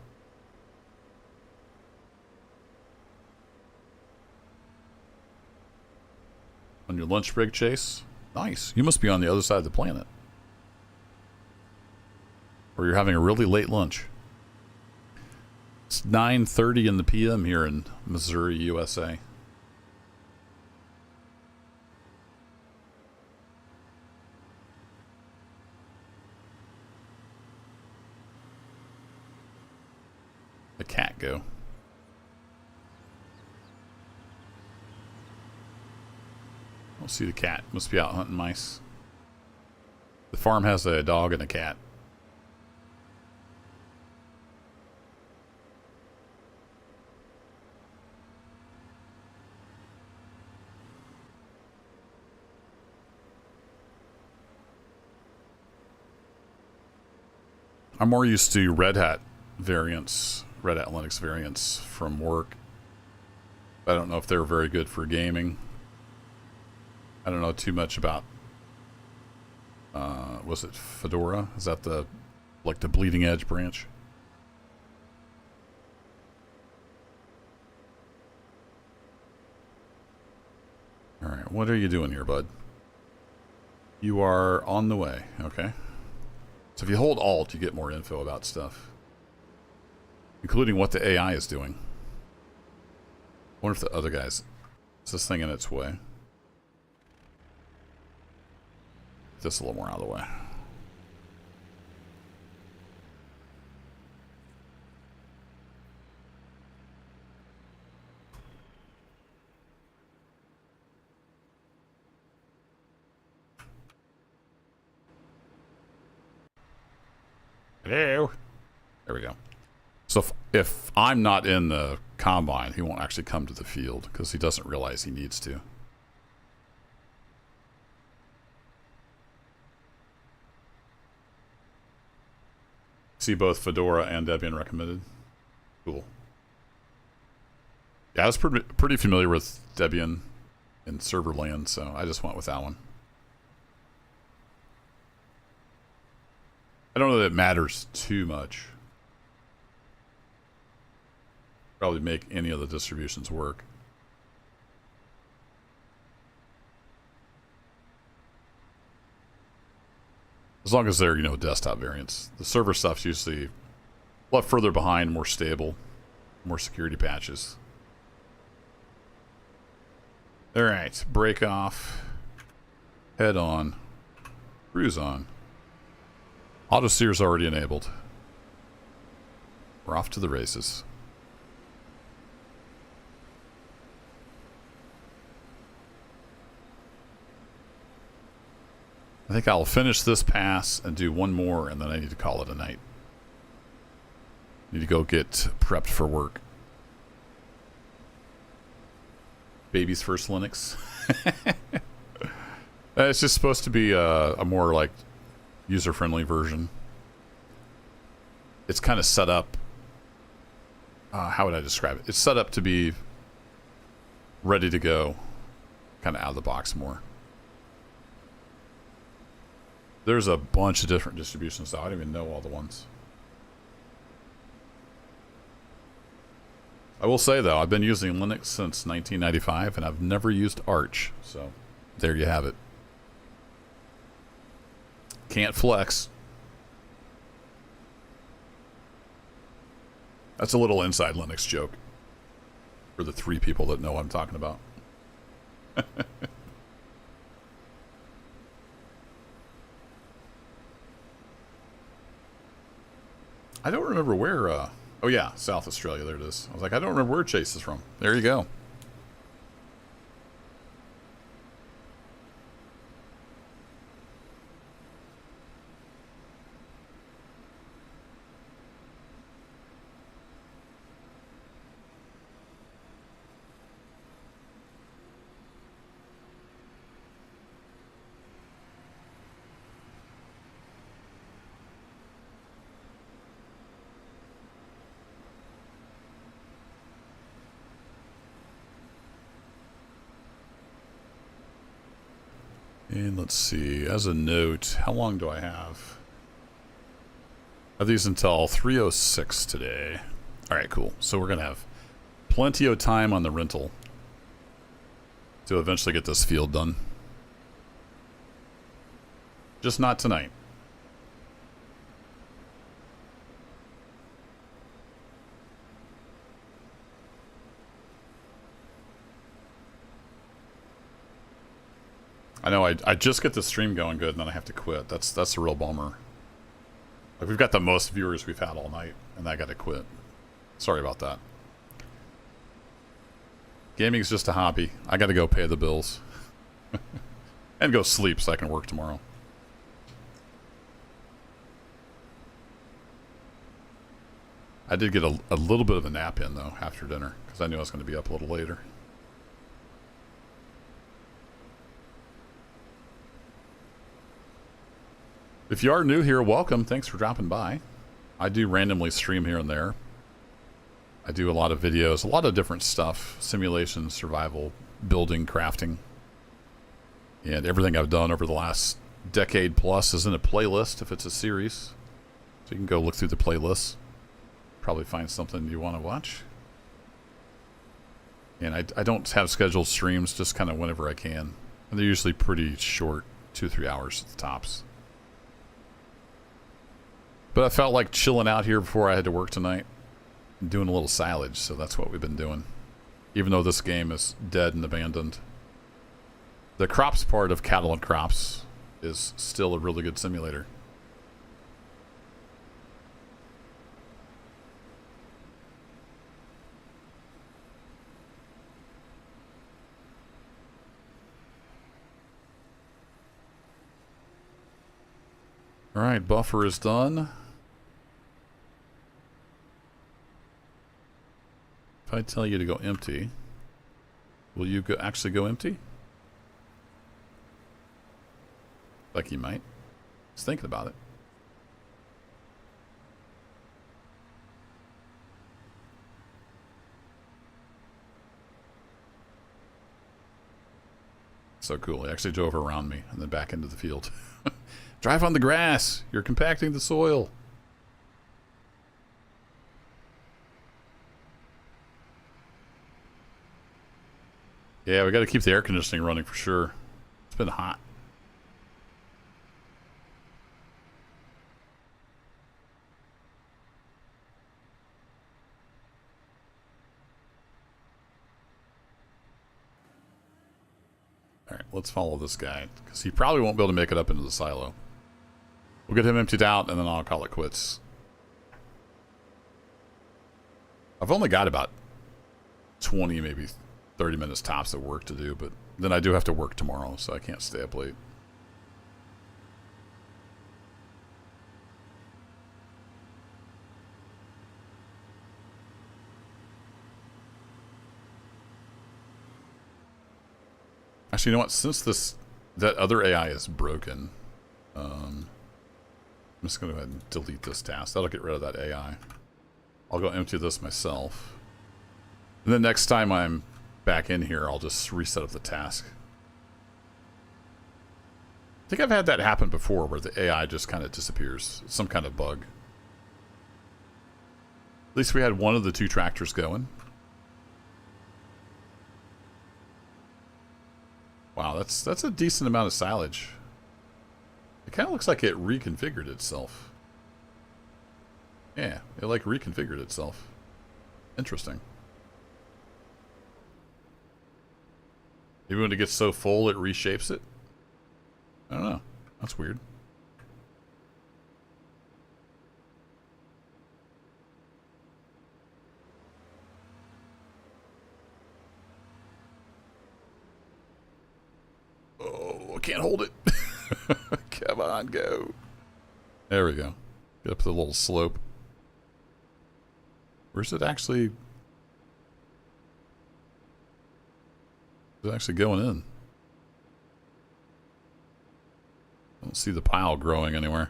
On your lunch break, Chase? Nice. You must be on the other side of the planet. Or you're having a really late lunch. It's 9:30 in the PM here in Missouri, USA. The cat go. I don't see the cat. Must be out hunting mice. The farm has a dog and a cat. I'm more used to Red Hat variants, Red Hat Linux variants from work. I don't know if they're very good for gaming. I don't know too much about, was it Fedora? Is that the bleeding edge branch? All right, what are you doing here, bud? You are on the way, okay. So if you hold Alt, you get more info about stuff, including what the AI is doing. I wonder if the other guys... Is this thing in its way? Just a little more out of the way. Hello. There we go. So if I'm not in the combine, he won't actually come to the field because he doesn't realize he needs to. See both Fedora and Debian recommended. Cool. Yeah, I was pretty familiar with Debian in server land, so I just went with that one. I don't know that it matters too much. Probably make any of the distributions work. As long as they're, desktop variants. The server stuff's usually a lot further behind, more stable, more security patches. All right, break off, head on, cruise on. Auto steer's already enabled. We're off to the races. I think I'll finish this pass and do one more, and then I need to call it a night. Need to go get prepped for work. Baby's first Linux. It's just supposed to be a more like user-friendly version. It's kind of set up. How would I describe it? It's set up to be ready to go, kind of out of the box more. There's a bunch of different distributions, though. I don't even know all the ones. I will say, though, I've been using Linux since 1995, and I've never used Arch. So, there you have it. Can't flex. That's a little inside Linux joke. For the 3 people that know what I'm talking about. I don't remember where, oh yeah, South Australia, there it is. I was like, I don't remember where Chase is from. There you go. And let's see, as a note, how long do I have? I have these until 3:06 today. All right, cool. So we're going to have plenty of time on the rental to eventually get this field done. Just not tonight. I know I just get the stream going good and then I have to quit. That's a real bummer. Like, we've got the most viewers we've had all night and I got to quit. Sorry about that. Gaming is just a hobby. I got to go pay the bills. And go sleep so I can work tomorrow. I did get a little bit of a nap in, though, after dinner, because I knew I was going to be up a little later. If you are new here, welcome. Thanks for dropping by. I do randomly stream here and there. I do a lot of videos, a lot of different stuff. Simulation, survival, building, crafting. And everything I've done over the last decade plus is in a playlist if it's a series. So you can go look through the playlists. Probably find something you want to watch. And I don't have scheduled streams, just kind of whenever I can. And they're usually pretty short, 2-3 hours at the tops. But I felt like chilling out here before I had to work tonight. And doing a little silage, so that's what we've been doing. Even though this game is dead and abandoned. The crops part of Cattle and Crops is still a really good simulator. Alright, buffer is done. If I tell you to go empty, will you actually go empty? Like you might. Just thinking about it. So cool. He actually drove around me and then back into the field. Drive on the grass. You're compacting the soil. Yeah, we got to keep the air conditioning running for sure. It's been hot. All right, let's follow this guy because he probably won't be able to make it up into the silo. We'll get him emptied out and then I'll call it quits. I've only got about 20, maybe 30 minutes tops of work to do, but then I do have to work tomorrow, so I can't stay up late. Actually, you know what? Since that other AI is broken, I'm just going to go ahead and delete this task. That'll get rid of that AI. I'll go empty this myself. And then next time I'm back in here, I'll just reset up the task. I think I've had that happen before where the AI just kind of disappears. It's some kind of bug. At least we had one of the 2 tractors going. Wow, that's a decent amount of silage. It kind of looks like it reconfigured itself. Yeah, it like reconfigured itself. Interesting. Maybe when it gets so full, it reshapes it? I don't know. That's weird. Oh, I can't hold it. Come on, go. There we go. Get up the little slope. Where's it actually? Is it actually going in? I don't see the pile growing anywhere.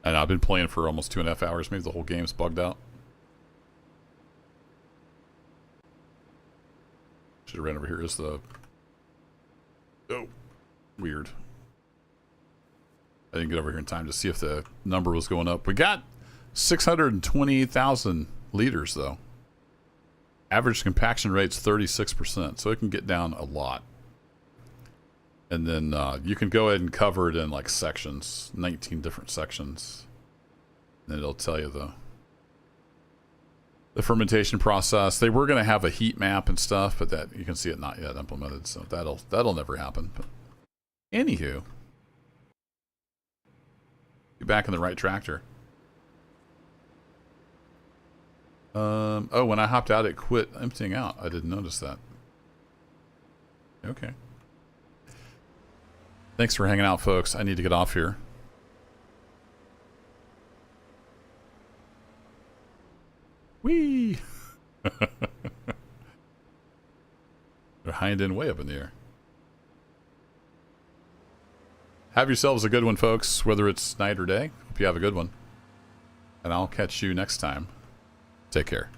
And I've been playing for almost 2.5 hours. Maybe the whole game's bugged out. Should have ran over here. Is the... Oh, weird. I didn't get over here in time to see if the number was going up. We got 620,000 liters, though. Average compaction rate's 36%, so it can get down a lot. And then you can go ahead and cover it in like sections, 19 different sections. And it'll tell you the fermentation process. They were going to have a heat map and stuff, but that you can see it not yet implemented, so that'll never happen. But anywho, be back in the right tractor. Oh, when I hopped out, it quit emptying out. I didn't notice that. Okay. Thanks for hanging out, folks. I need to get off here. Whee! They're hind end way up in the air. Have yourselves a good one, folks, whether it's night or day. Hope you have a good one. And I'll catch you next time. Take care.